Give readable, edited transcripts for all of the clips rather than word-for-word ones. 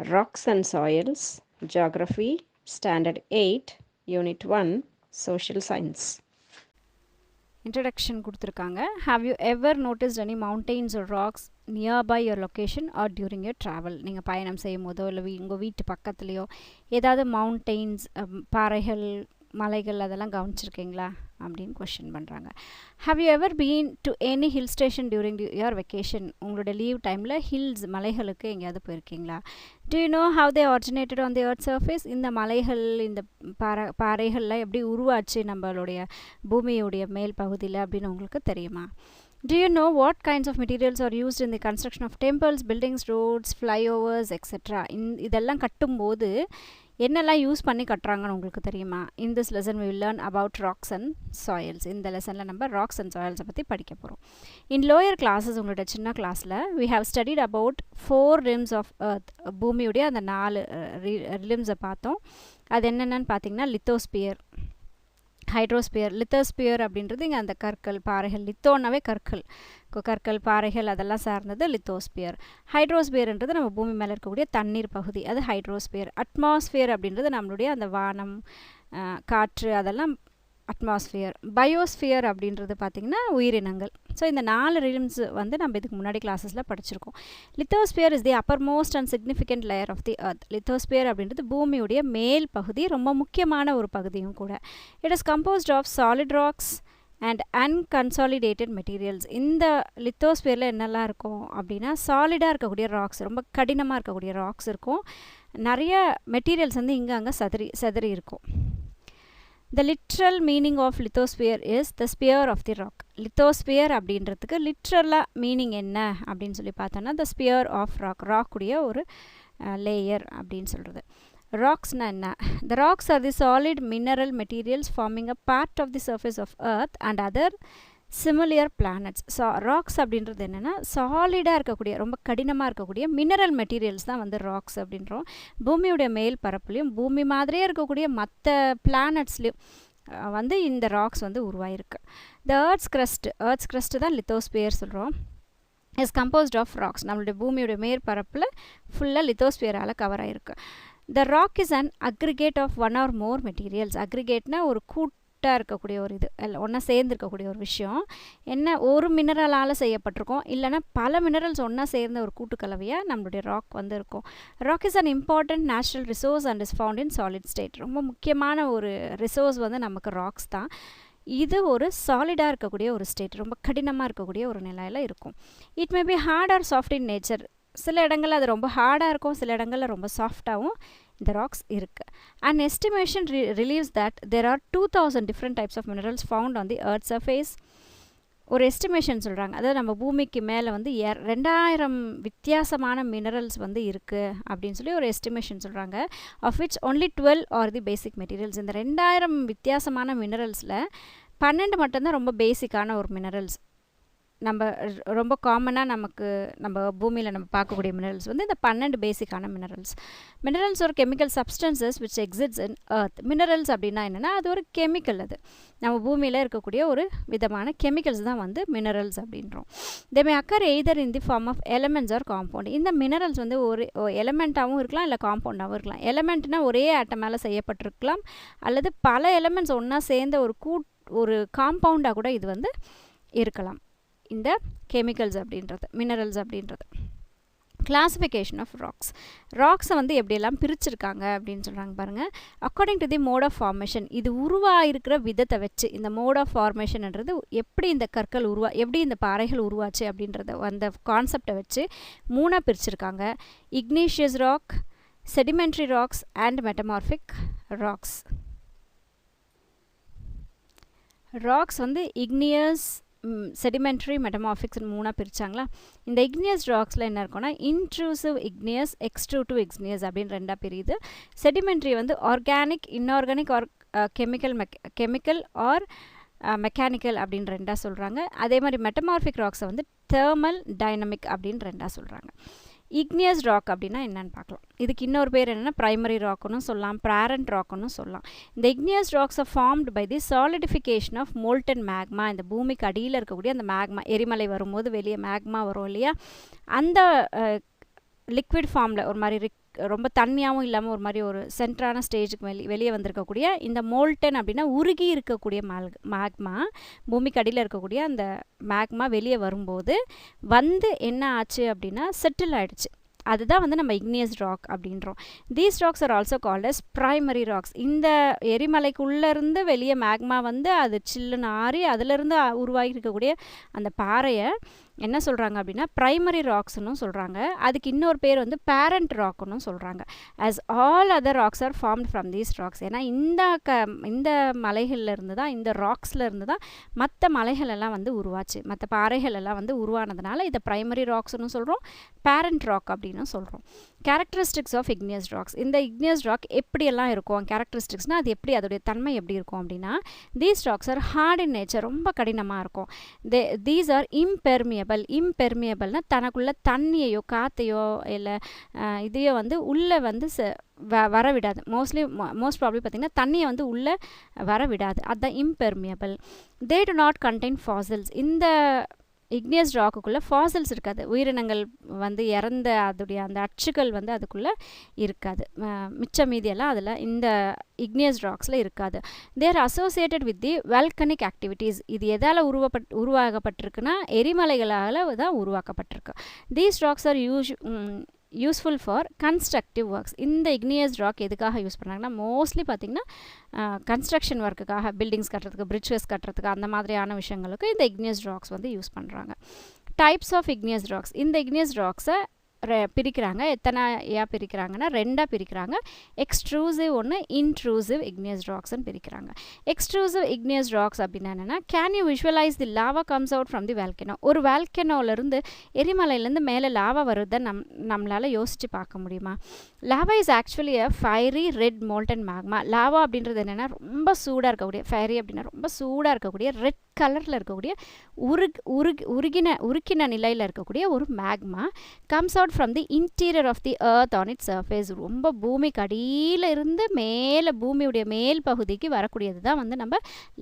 Rocks and Soils, Geography, Standard 8, Unit 1, Social Science. Introduction கொடுத்திருக்காங்க. Have you ever noticed any mountains or rocks nearby your location or during your travel? நீங்கள் பயணம் செய்யும் போதோ இல்லை உங்கள் வீட்டு பக்கத்துலேயோ ஏதாவது மவுண்டெயின்ஸ் பாறைகள் மலைகள் அதெல்லாம் கவனிச்சிருக்கீங்களா அப்படின்னு கொஷின் பண்ணுறாங்க. Have you ever been to any hill station during your vacation? உங்களோட லீவ் டைமில் ஹில்ஸ் மலைகளுக்கு எங்கேயாவது போயிருக்கீங்களா? Do you know how they originated on the earth surface? இந்த மலைகள் இந்த பாறைகள்லாம் எப்படி உருவாச்சு நம்மளுடைய பூமியுடைய மேல் பகுதியில் அப்படின்னு உங்களுக்கு தெரியுமா? Do you know what kinds of materials are used in the construction of temples, buildings, roads, flyovers, etc.? இதெல்லாம் கட்டும்போது என்னெல்லாம் யூஸ் பண்ணி கட்டுறாங்கன்னு உங்களுக்கு தெரியுமா? In this lesson we will learn about rocks and soils. இந்த லெசனில் நம்ம rocks and soils பற்றி படிக்க போகிறோம். In lower classes உங்களோட சின்ன கிளாஸில் we have studied about 4 rims of earth. பூமியுடைய அந்த 4 ரிம்ஸை பார்த்தோம். அது என்னென்னு பார்த்தீங்கன்னா லித்தோஸ்பியர், ஹைட்ரோஸ்பியர். லித்தோஸ்பியர் அப்படின்றது இங்கே அந்த கற்கள் பாறைகள், லித்தோன்னாவே கற்கள், கற்கள் பாறைகள் அதெல்லாம் சார்ந்தது லித்தோஸ்பியர். ஹைட்ரோஸ்பியர்ன்றது நம்ம பூமி மேலே இருக்கக்கூடிய தண்ணீர் பகுதி, அது ஹைட்ரோஸ்பியர். அட்மாஸ்பியர் அப்படின்றது நம்மளுடைய அந்த வானம் காற்று அதெல்லாம் அட்மாஸ்பியர். பயோஸ்பியர் அப்படின்றது பார்த்திங்கன்னா உயிரினங்கள். ஸோ இந்த 4 ரிம்ஸ் வந்து நம்ம இதுக்கு முன்னாடி கிளாஸஸில் படிச்சிருக்கோம். Lithosphere is the uppermost and significant layer of the earth. Lithosphere அப்படின்றது பூமியுடைய மேல் பகுதி, ரொம்ப முக்கியமான ஒரு பகுதியும் கூட. It is composed of solid rocks and unconsolidated materials. இந்த லித்தோஸ்பியரில் என்னெல்லாம் இருக்கும் அப்படின்னா சாலிடாக இருக்கக்கூடிய ராக்ஸ், ரொம்ப கடினமாக இருக்கக்கூடிய ராக்ஸ் இருக்கும். நிறைய மெட்டீரியல்ஸ் வந்து இங்கே அங்கே செதறி இருக்கும். The literal meaning of lithosphere is the sphere of the rock. Lithosphere அப்படின்றதுக்கு லிட்ரலாக மீனிங் என்ன அப்படின்னு சொல்லி பார்த்தோன்னா the sphere of rock, ராக்குடைய ஒரு லேயர் அப்படின்னு சொல்கிறது. ராக்ஸ்னா என்ன? The rocks are the solid mineral materials forming a part of the surface of earth and other similar planets. So rocks அப்படின்றது என்னென்னா சாலிடாக இருக்கக்கூடிய ரொம்ப கடினமாக இருக்கக்கூடிய மினரல் மெட்டீரியல்ஸ் தான் வந்து ராக்ஸ் அப்படின்றோம். பூமியுடைய மேல் பரப்புலையும் பூமி மாதிரியே இருக்கக்கூடிய மற்ற பிளானட்ஸ்லையும் வந்து இந்த ராக்ஸ் வந்து உருவாயிருக்கு. த ஏர்த்ஸ் கிரஸ்ட் தான் லித்தோஸ்பியர் சொல்கிறோம். Is composed of rocks. நம்மளுடைய பூமியுடைய மேற்பரப்பில் ஃபுல்லாக லித்தோஸ்பியரால் கவர் ஆகிருக்கு. The rock is an aggregate of one or more materials. அக்ரிகேட்னா ஒரு இருக்கக்கூடிய ஒரு இது ஒன்றா சேர்ந்துருக்கக்கூடிய ஒரு விஷயம். என்ன ஒரு மினரலால் செய்யப்பட்டிருக்கோம், இல்லைனா பல மினரல்ஸ் ஒன்றா சேர்ந்த ஒரு கூட்டுக்கலவையாக நம்மளுடைய ராக் வந்து இருக்கும். Rock is an important natural resource and is found in solid state. ரொம்ப முக்கியமான ஒரு ரிசோர்ஸ் வந்து நமக்கு ராக்ஸ் தான். இது ஒரு சாலிடாக இருக்கக்கூடிய ஒரு ஸ்டேட், ரொம்ப கடினமாக இருக்கக்கூடிய ஒரு நிலையில் இருக்கும். It may be hard or soft in nature. சில இடங்களில் அது ரொம்ப ஹார்டாக இருக்கும், சில இடங்களில் ரொம்ப சாஃப்டாகவும் இந்த ராக்ஸ் இருக்குது. An estimation relieves that there are 2000 different types of minerals found on the earth surface. ஒரு எஸ்டிமேஷன் சொல்கிறாங்க, அதாவது நம்ம பூமிக்கு மேலே வந்து 2000 வித்தியாசமான மினரல்ஸ் வந்து இருக்குது அப்படின்னு சொல்லி ஒரு எஸ்டிமேஷன் சொல்கிறாங்க. Of which only 12 are the basic materials. இந்த 2000 வித்தியாசமான மினரல்ஸில் 12 மட்டும்தான் ரொம்ப பேசிக்கான ஒரு மினரல்ஸ். நம்ம ரொம்ப காமனாக நம்ம பூமியில் நம்ம பார்க்கக்கூடிய மினரல்ஸ் வந்து இந்த 12 பேசிக்கான மினரல்ஸ். மினரல்ஸ் ஒரு chemical substances which exits in earth. Minerals அப்படின்னா என்னென்னா அது ஒரு கெமிக்கல், அது நம்ம பூமியில் இருக்கக்கூடிய ஒரு விதமான கெமிக்கல்ஸ் தான் வந்து மினரல்ஸ் அப்படின்றோம். They may occur either in the form of elements or compound. இந்த மினரல்ஸ் வந்து ஒரு எலமெண்ட்டாகவும் இருக்கலாம், இல்லை காம்பவுண்டாகவும் இருக்கலாம். எலமெண்ட்னா ஒரே ஆட்டம் மேலே செய்யப்பட்டிருக்கலாம், அல்லது பல எலமெண்ட்ஸ் ஒன்றா சேர்ந்த ஒரு காம்பவுண்டாக கூட இது வந்து இருக்கலாம். இந்த கெமிக்கல்ஸ் அப்படின்றது மினரல்ஸ் அப்படின்றது. கிளாசிஃபிகேஷன் ஆஃப் ராக்ஸை வந்து எப்படியெல்லாம் பிரிச்சிருக்காங்க அப்படின்னு சொல்கிறாங்க பாருங்கள். According to the mode of formation, இது உருவாயிருக்கிற விதத்தை வச்சு, இந்த மோட் ஆஃப் ஃபார்மேஷன்ன்றது எப்படி இந்த கற்கள் எப்படி இந்த பாறைகள் உருவாச்சு அப்படின்றத அந்த கான்செப்டை வச்சு 3ஆக பிரிச்சிருக்காங்க. Ignatius rock, sedimentary rocks and metamorphic rocks. Rocks வந்து இக்னியஸ், செடிமெண்ட்ரி, மெட்டமார்பிக்ஸ் 3ஆக பிரித்தாங்களா. இந்த இக்னியஸ் ராக்ஸில் என்ன இருக்குன்னா இன்ட்ரூசிவ் இக்னியஸ், எக்ஸ்ட்ரூட்டிவ் இக்னியஸ் அப்படின்னு 2ஆக பிரியுது. செடிமெண்ட்ரி வந்து organic, inorganic R chemical R mechanical அப்படின்னு 2ஆக சொல்கிறாங்க. அதே மாதிரி மெட்டமார்பிக் ராக்ஸை வந்து தெர்மல், டைனமிக் அப்படின்னு 2ஆக சொல்கிறாங்க. இக்னியஸ் ராக் அப்படின்னா என்னன்னு பார்க்கலாம். இதுக்கு இன்னொரு பேர் என்னென்னா ப்ரைமரி ராக்குன்னு சொல்லலாம், பேரண்ட் ராக்குன்னு சொல்லலாம். இந்த igneous rocks are formed by the solidification of molten magma. இந்த பூமிக்கு அடியில் இருக்கக்கூடிய அந்த மேக்மா, எரிமலை வரும்போது வெளியே மேக்மா வரும் இல்லையா, அந்த லிக்விட் ஃபார்மில் ஒரு மாதிரி ரொம்ப தண்ணியாகவும் இல்லாமல் ஒரு மாதிரி ஒரு சென்ட்ரான ஸ்டேஜுக்கு வெளியே வந்திருக்கக்கூடிய இந்த மோல்டன் அப்படின்னா உருகி இருக்கக்கூடிய மேக்மா, பூமிக்கு அடியில் இருக்கக்கூடிய அந்த மேக்மா வெளியே வரும்போது என்ன ஆச்சு அப்படின்னா செட்டில் ஆகிடுச்சு. அதுதான் வந்து நம்ம இக்னியஸ் ராக் அப்படின்றோம். These rocks are also called as primary rocks. இந்த எரிமலைக்குள்ளேருந்து வெளியே மேக்மா வந்து அது சில்லுன்னு ஆறி அதிலிருந்து உருவாகி இருக்கக்கூடிய அந்த பாறையை என்ன சொல்கிறாங்க அப்படின்னா ப்ரைமரி ராக்ஸ்னு சொல்கிறாங்க. அதுக்கு இன்னொரு பேர் வந்து பேரண்ட் ராக்குன்னு சொல்கிறாங்க. As all other rocks are formed from these rocks. ஏன்னா இந்த மலைகளில் இருந்து தான், இந்த ராக்ஸில் இருந்து தான் மற்ற மலைகள் எல்லாம் வந்து உருவாச்சு, மற்ற பாறைகள் எல்லாம் வந்து உருவானதுனால இதை ப்ரைமரி ராக்ஸ்னு சொல்கிறோம், பேரண்ட் ராக் அப்படின்னு சொல்கிறோம். Characteristics of igneous rocks. இந்த இக்னியஸ் ராக் எப்படியெல்லாம் இருக்கும், கேரக்டரிஸ்டிக்ஸ்னால் அது எப்படி, அதோடைய தன்மை எப்படி இருக்கும் அப்படின்னா, these rocks are hard in nature, ரொம்ப கடினமாக இருக்கும். தீஸ் ஆர் இம்பெர்மியபிள்னா தனக்குள்ள தண்ணியையோ காற்றையோ இல்லை இதையோ வந்து உள்ளே வந்து வர விடாது. மோஸ்ட் ப்ராப்ளி பார்த்திங்கன்னா தண்ணியை வந்து உள்ளே வர விடாது. அதுதான் impermeable. They to not contain fossils. இந்த இக்னியஸ் ராக்குக்குள்ளே ஃபாசில்ஸ் இருக்காது, உயிரினங்கள் வந்து இறந்த அதோடைய அந்த அச்சுகள் வந்து அதுக்குள்ளே இருக்காது. மிச்ச மீதியெல்லாம் அதில் இந்த இக்னியஸ் ராக்ஸில் இருக்காது. They're associated with the volcanic activities. இது எதால் உருவாக்கப்பட்டிருக்குன்னா எரிமலைகளால் தான் உருவாக்கப்பட்டிருக்கு. These rocks are useful for constructive works. இந்த இக்னியஸ் ராக் எதுக்காக யூஸ் பண்ணுறாங்கன்னா மோஸ்ட்லி பார்த்திங்கன்னா கன்ஸ்ட்ரக்ஷன் ஒர்க்குக்காக, பில்டிங்ஸ் கட்டுறதுக்கு, பிரிட்ஜஸ் கட்டுறதுக்கு, அந்த மாதிரியான விஷயங்களுக்கு இந்த இக்னியஸ் ராக்ஸ் வந்து யூஸ் பண்ணுறாங்க. Types of igneous rocks. இந்த இக்னியஸ் ராக்ஸை பிரிக்கிறாங்க. எத்தனையா பிரிக்கிறாங்கன்னா ரெண்டாக பிரிக்கிறாங்க. எக்ஸ்ட்ரூசிவ் ஒன்று, இன்ட்ரூசிவ் இக்னியஸ் ராக்ஸ்ன்னு பிரிக்கிறாங்க. எக்ஸ்ட்ரூசிவ் இக்னியஸ் ராக்ஸ் அப்படின்னா என்னென்னா, can you visualise the lava comes out from the volcano. ஒரு வால்கனோலேருந்து எரிமலையிலேருந்து மேலே லாவா வருதை நம்மளால் யோசித்து பார்க்க முடியுமா? Lava is actually a fiery red molten magma. Lava அப்படின்றது என்னென்னா ரொம்ப சூடாக இருக்கக்கூடிய, ஃபயரி அப்படின்னா ரொம்ப சூடாக இருக்கக்கூடிய, ரெட் கலரில் இருக்கக்கூடிய உருக்கின நிலையில் இருக்கக்கூடிய ஒரு magma comes out from the interior of the earth on it surface. ரொம்ப பூமிக்கு அடியில் இருந்து மேலே பூமியுடைய மேல் பகுதிக்கு வரக்கூடியது தான் வந்து நம்ம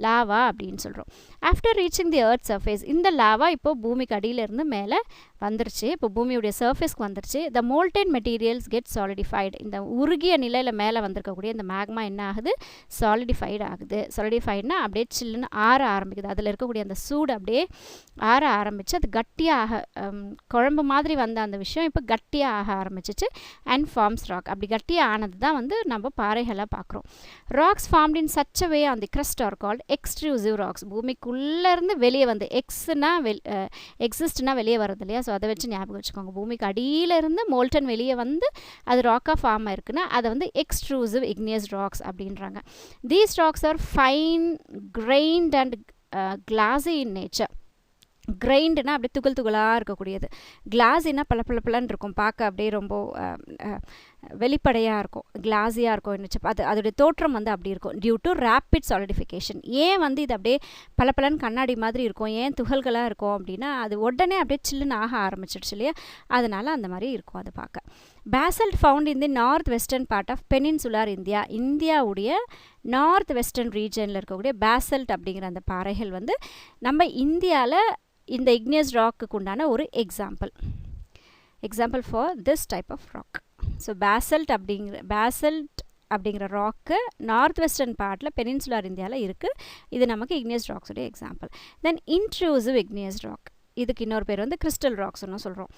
லாவா அப்படின்னு சொல்கிறோம். ஆஃப்டர் ரீச்சிங் தி எர்த் சர்ஃபேஸ், இந்த லாவா இப்போ பூமிக்கு அடியிலிருந்து மேலே வந்துருச்சு, இப்போ பூமியுடைய சர்ஃபேஸ்க்கு வந்துருச்சு. த மோல்டன் மெட்டீரியல்ஸ் கெட் சாலிடிஃபைடு. இந்த உருகிய நிலையில் மேலே வந்திருக்கக்கூடிய இந்த மேக்மா என்ன ஆகுது, சாலிடிஃபைடு ஆகுது. சாலிடிஃபைடுனா அப்படியே சில்லுன்னு ஆற ஆரம்பிக்குது. அதில் இருக்கக்கூடிய அந்த சூடு அப்படியே ஆற ஆரம்பித்து அது கட்டியாக, குழம்பு மாதிரி வந்த அந்த விஷயம் இப்போ கட்டியாக ஆக ஆரம்பிச்சிச்சு. And forms rock. அப்படி கட்டியாக ஆனது தான் வந்து நம்ம பாறைகளாக பார்க்குறோம். Rocks formed in such a way on the crust are called extrusive rocks. பூமிக்குள்ளேருந்து வெளியே வந்து எக்ஸிஸ்ட்னா வெளியே வருது இல்லையா, ஸோ அதை வச்சு ஞாபகம் வச்சுக்கோங்க. பூமிக்கு அடியிலிருந்து மோல்டன் வெளியே வந்து அது ராக்காக ஃபார்ம் ஆயிருக்குன்னா அதை வந்து எக்ஸ்ட்ரூசிவ் இக்னியஸ் ராக்ஸ் அப்படின்றாங்க. These rocks are fine grained and glassy in nature. கிரைண்டுனா அப்படியே துகள் துகளாக இருக்கக்கூடியது. கிளாஸினா பளபளன்னு இருக்கும், பார்க்க அப்படியே ரொம்ப வெளிப்படையாக இருக்கும், கிளாஸியாக இருக்கும். அதோடைய தோற்றம் வந்து அப்படி இருக்கும். Due to rapid solidification. ஏன் வந்து இது அப்படியே பளபளன்னு கண்ணாடி மாதிரி இருக்கும், ஏன் துகள்களாக இருக்கும் அப்படின்னா அது உடனே அப்படியே சில்லுன்னு ஆக ஆரம்பிச்சிடுச்சு இல்லையா, அதனால் அந்த மாதிரி இருக்கும் அதை பார்க்க. Basalt found in the north western part of peninsular India. இந்தியாவுடைய நார்த் வெஸ்டர்ன் ரீஜனில் இருக்கக்கூடிய பேசல்ட் அப்படிங்கிற அந்த பாறைகள் வந்து நம்ம இந்தியாவில் இந்த இக்னியஸ் ராக்குக்கு உண்டான ஒரு example for this type of rock. So basalt அப்படிங்கிற ராக்கு நார்த் வெஸ்டர்ன் பார்ட்டில் பெனின்சுலார் இந்தியாவில் இருக்குது. இது நமக்கு இக்னியஸ் ராக்ஸுடைய example. Then intrusive igneous rock. இதுக்கு இன்னொரு பேர் வந்து கிறிஸ்டல் ராக்ஸ்னு சொல்கிறோம்.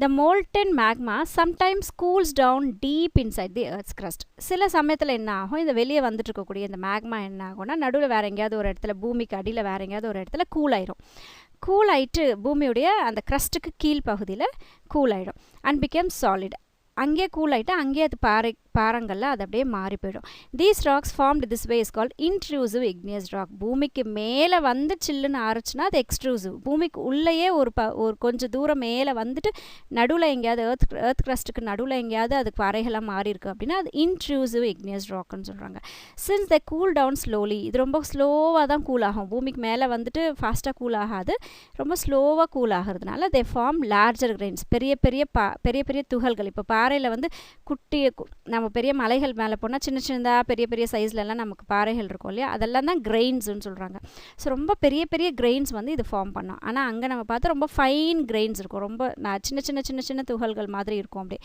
The molten magma sometimes cools down deep inside the earth's crust. சில சமயத்தில் என்ன ஆகும், இந்த வெளியே வந்துட்டு இருக்கக்கூடிய இந்த மேக்மா என்ன ஆகும்னா நடுவில் வேறு எங்கேயாவது ஒரு இடத்துல, பூமிக்கு அடியில் வேறு எங்கேயாவது ஒரு இடத்துல கூல் ஆயிரும். கூல் ஆகிட்டு பூமியுடைய அந்த க்ரஸ்ட்டுக்கு கீழ் பகுதியில் கூல் ஆகிடும். And become solid. அங்கேயே கூல் ஆகிட்டு அங்கேயே அது பாறங்களில் அது அப்படியே மாறி போயிடும். These rocks formed this way is called intrusive igneous rock. பூமிக்கு மேலே வந்து சில்லுன்னு ஆரச்சுன்னா அது எக்ஸ்ட்ரூசிவ். பூமிக்கு உள்ளேயே ஒரு கொஞ்சம் தூரம் மேலே வந்துட்டு நடுவில் எங்கேயாவது எர்த் க்ரஸ்ட்டுக்கு நடுவில் எங்கேயாவது அதுக்கு பாறைகளாக மாறி இருக்குது அப்படின்னா அது இன்ட்ரூசிவ் இக்னியஸ் ராக்னு சொல்கிறாங்க. Since they cool down slowly. இது ரொம்ப ஸ்லோவாக தான் கூல் ஆகும். பூமிக்கு மேலே வந்துட்டு ஃபாஸ்ட்டாக கூல் ஆகாது, ரொம்ப ஸ்லோவாக கூல் ஆகிறதுனால தே ஃபார்ம் லார்ஜர் கிரெயின்ஸ். பெரிய பெரிய துகள்கள். இப்போ பாறையில் வந்து நம்ம நம்ம பெரிய மலைகள் மேலே போனால் சின்ன சின்னதாக பெரிய பெரிய சைஸ்லலாம் நமக்கு பாறைகள் இருக்கும் இல்லையா, அதெல்லாம் தான் கிரெயின்ஸ்னு சொல்கிறாங்க. ஸோ ரொம்ப பெரிய பெரிய கிரெயின்ஸ் வந்து இது ஃபார்ம் பண்ணோம். ஆனால் அங்கே நம்ம பார்த்தா ரொம்ப ஃபைன் கிரெயின்ஸ் இருக்கும், ரொம்ப சின்ன சின்ன சின்ன சின்ன துகள்கள் மாதிரி இருக்கும், அப்படி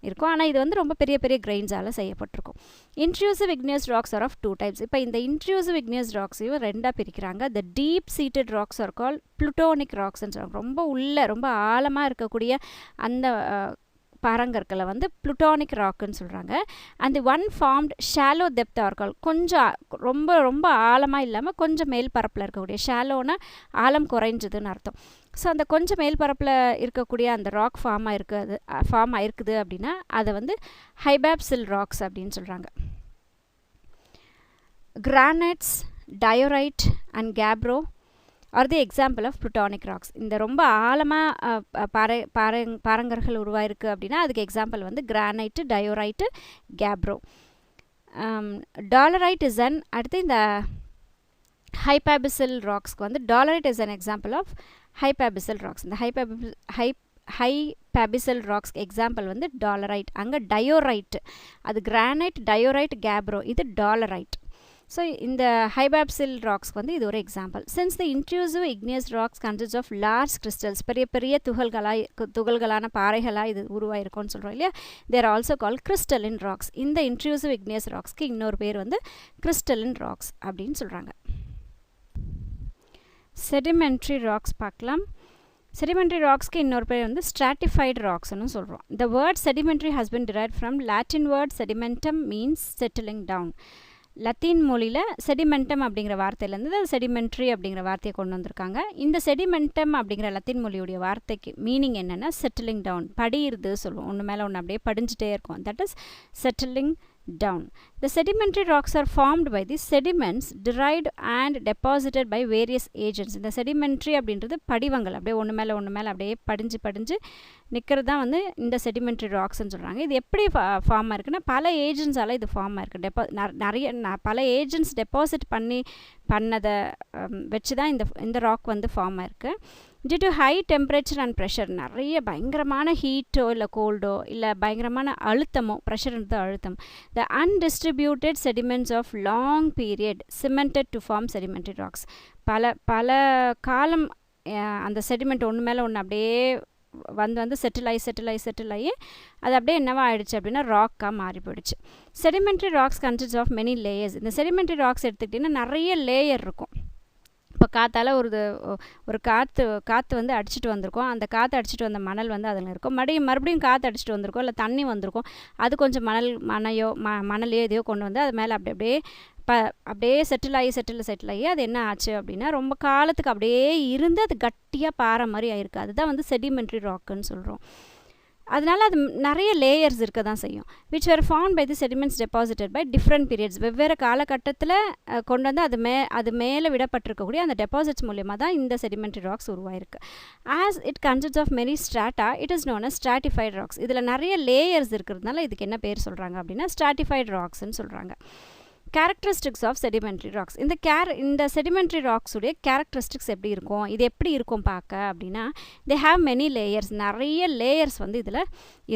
இருக்கும். ஆனால் இது வந்து ரொம்ப பெரிய பெரிய கிரெயின்ஸால் செய்யப்பட்டிருக்கும். Intrusive igneous rocks are of 2 types. இப்போ இந்த இன்ட்ரூசிவ் இக்னியஸ் ராக்ஸையும் 2ஆக பிரிக்கிறாங்க. The deep seated rocks are call plutonic ராக்ஸ்ன்னு சொல்கிறாங்க. ரொம்ப உள்ள ரொம்ப ஆழமாக இருக்கக்கூடிய அந்த பாறங்கற்களை வந்து ப்ளூட்டோனிக் ராக்குன்னு சொல்கிறாங்க. அந்த one formed shallow depth are call, கொஞ்சம் ரொம்ப ரொம்ப ஆழமாக இல்லாமல் கொஞ்சம் மேல் பரப்பில் இருக்கக்கூடிய, ஷாலோனா ஆழம் குறைஞ்சதுன்னு அர்த்தம். ஸோ அந்த கொஞ்சம் மேல் பரப்பில் இருக்கக்கூடிய அந்த ராக் ஃபார்ம் ஆயிருக்குது அப்படின்னா அதை வந்து ஹைபாப்சில் ராக்ஸ் அப்படின்னு சொல்கிறாங்க. Granites, diorite and gabbro are the example of plutonic rocks. இந்த ரொம்ப ஆழமாக பாறங்கற்கள் உருவாயிருக்கு அப்படின்னா அதுக்கு எக்ஸாம்பிள் வந்து granite, diorite, gabbro. Dolerite is an, அடுத்து இந்த ஹைபாபிசல் ராக்ஸ்க்கு வந்து dolerite is an example of hypabyssal rocks. இந்த ஹைபாபிசல் ராக்ஸ்க்கு எக்ஸாம்பிள் வந்து டாலரைட். அங்கே டயோரைட், அது கிரானைட், டயோரைட், கேப்ரோ, இது டாலரைட். ஸோ இந்த ஹைபாப்சில் ராக்ஸ்க்கு வந்து இது ஒரு example. Since the intrusive igneous rocks consist of large crystals, பெரிய பெரிய துகள்களான பாறைகளாக இது உருவாயிருக்கும்னு சொல்கிறோம் இல்லையா, they're also call crystalline rocks. இந்த இன்ட்ரூசிவ் இக்னியஸ் ராக்ஸ்க்கு இன்னொரு பேர் வந்து கிறிஸ்டலின் ராக்ஸ் அப்படின்னு சொல்கிறாங்க. செடிமெண்ட்ரி ராக்ஸ் பார்க்கலாம். செடிமெண்ட்ரி ராக்ஸ்க்கு இன்னொரு பேர் வந்து ஸ்ட்ராட்டிஃபைடு ராக்ஸ்னு சொல்கிறோம். The word sedimentary has been derived from Latin word sedimentum means settling down. Latin மொழியில் செடிமெண்டம் அப்படிங்கிற வார்த்தையிலேருந்து செடிமெண்ட்ரி அப்படிங்கிற வார்த்தையை கொண்டு வந்திருக்காங்க. இந்த செடிமெண்டம் அப்படிங்கிற லத்தீன் மொழியுடைய வார்த்தைக்கு மீனிங் என்னென்னா செட்டிலிங் டவுன், படியிறது சொல்லுவோம், ஒன்று மேலே ஒன்று அப்படியே படிஞ்சிட்டே இருக்கும், that is settling down. The sedimentary rocks are formed by the sediments derived and deposited by various agents. இந்த sedimentary அப்படின்றது படிவங்கள், அப்படியே ஒன்று மேலே அப்படியே படிஞ்சு நிற்கிறது தான் வந்து இந்த sedimentary rocksன்னு சொல்கிறாங்க. இது எப்படி ஃபார்ம் ஆயிருக்குன்னா பல ஏஜென்ட்ஸால் இது ஃபார்ம் ஆயிருக்கு. பல ஏஜென்ட்ஸ் டெபாசிட் பண்ணதை வச்சு தான் இந்த ராக் வந்து ஃபார்ம் ஆயிருக்கு. Due to high temperature and pressure, நிறைய பயங்கரமான ஹீட்டோ இல்லை கோல்டோ இல்லை பயங்கரமான அழுத்தமோ, ப்ரெஷர்ன்றது அழுத்தம், the undistributed sediments of long period cemented to form sedimentary rocks. பல காலம் அந்த செடிமெண்ட் ஒன்று மேலே ஒன்று அப்படியே வந்து செட்டில் ஆகி அது அப்படியே என்னவா ஆயிடுச்சு அப்படின்னா ராக்காக மாறி போயிடுச்சு. Sedimentary rocks consist of many layers. இந்த செடிமெண்ட்ரி ராக்ஸ் எடுத்துக்கிட்டிங்கன்னா நிறைய லேயர் இருக்கும். இப்போ காற்றால் ஒரு காற்று வந்து அடிச்சுட்டு வந்திருக்கோம், அந்த காற்று அடிச்சுட்டு வந்த மணல் வந்து அதில் இருக்கும், மறுபடியும் காற்று அடிச்சுட்டு வந்திருக்கோம், இல்லை தண்ணி வந்திருக்கும், அது கொஞ்சம் மணலையோ எதையோ கொண்டு வந்து அது மேலே அப்படியே செட்டில் ஆகி அது என்ன ஆச்சு அப்படின்னா ரொம்ப காலத்துக்கு அப்படியே இருந்து அது கட்டியாக பாறை மாதிரி ஆயிருக்கு. அதுதான் வந்து செடிமெண்ட்ரி ராக்குன்னு சொல்கிறோம். அதனால் அது நிறைய லேயர்ஸ் இருக்க தான் செய்யும். Which are formed by the sediments deposited by different periods. வெவ்வேறு காலகட்டத்தில் கொண்டு வந்து அது மேலே விடப்பட்டிருக்கக்கூடிய அந்த டெபாசிட்ஸ் மூலியமாக தான் இந்த செடிமெண்ட்ரி ராக்ஸ் உருவாயிருக்கு. As it consists of many strata, it is known as stratified rocks. இதில் நிறைய லேயர்ஸ் இருக்கிறதுனால இதுக்கு என்ன பேர் சொல்கிறாங்க அப்படின்னா ஸ்ட்ராட்டிஃபைடு ராக்ஸ்ன்னு சொல்கிறாங்க. Characteristics of sedimentary rocks. இந்த செடிமெண்ட்ரி ராக்ஸுடைய கேரக்டரிஸ்டிக்ஸ் எப்படி இருக்கும், இது எப்படி இருக்கும் பார்க்க அப்படின்னா, தே ஹாவ் மெனி லேயர்ஸ், நிறைய லேயர்ஸ் வந்து இதில்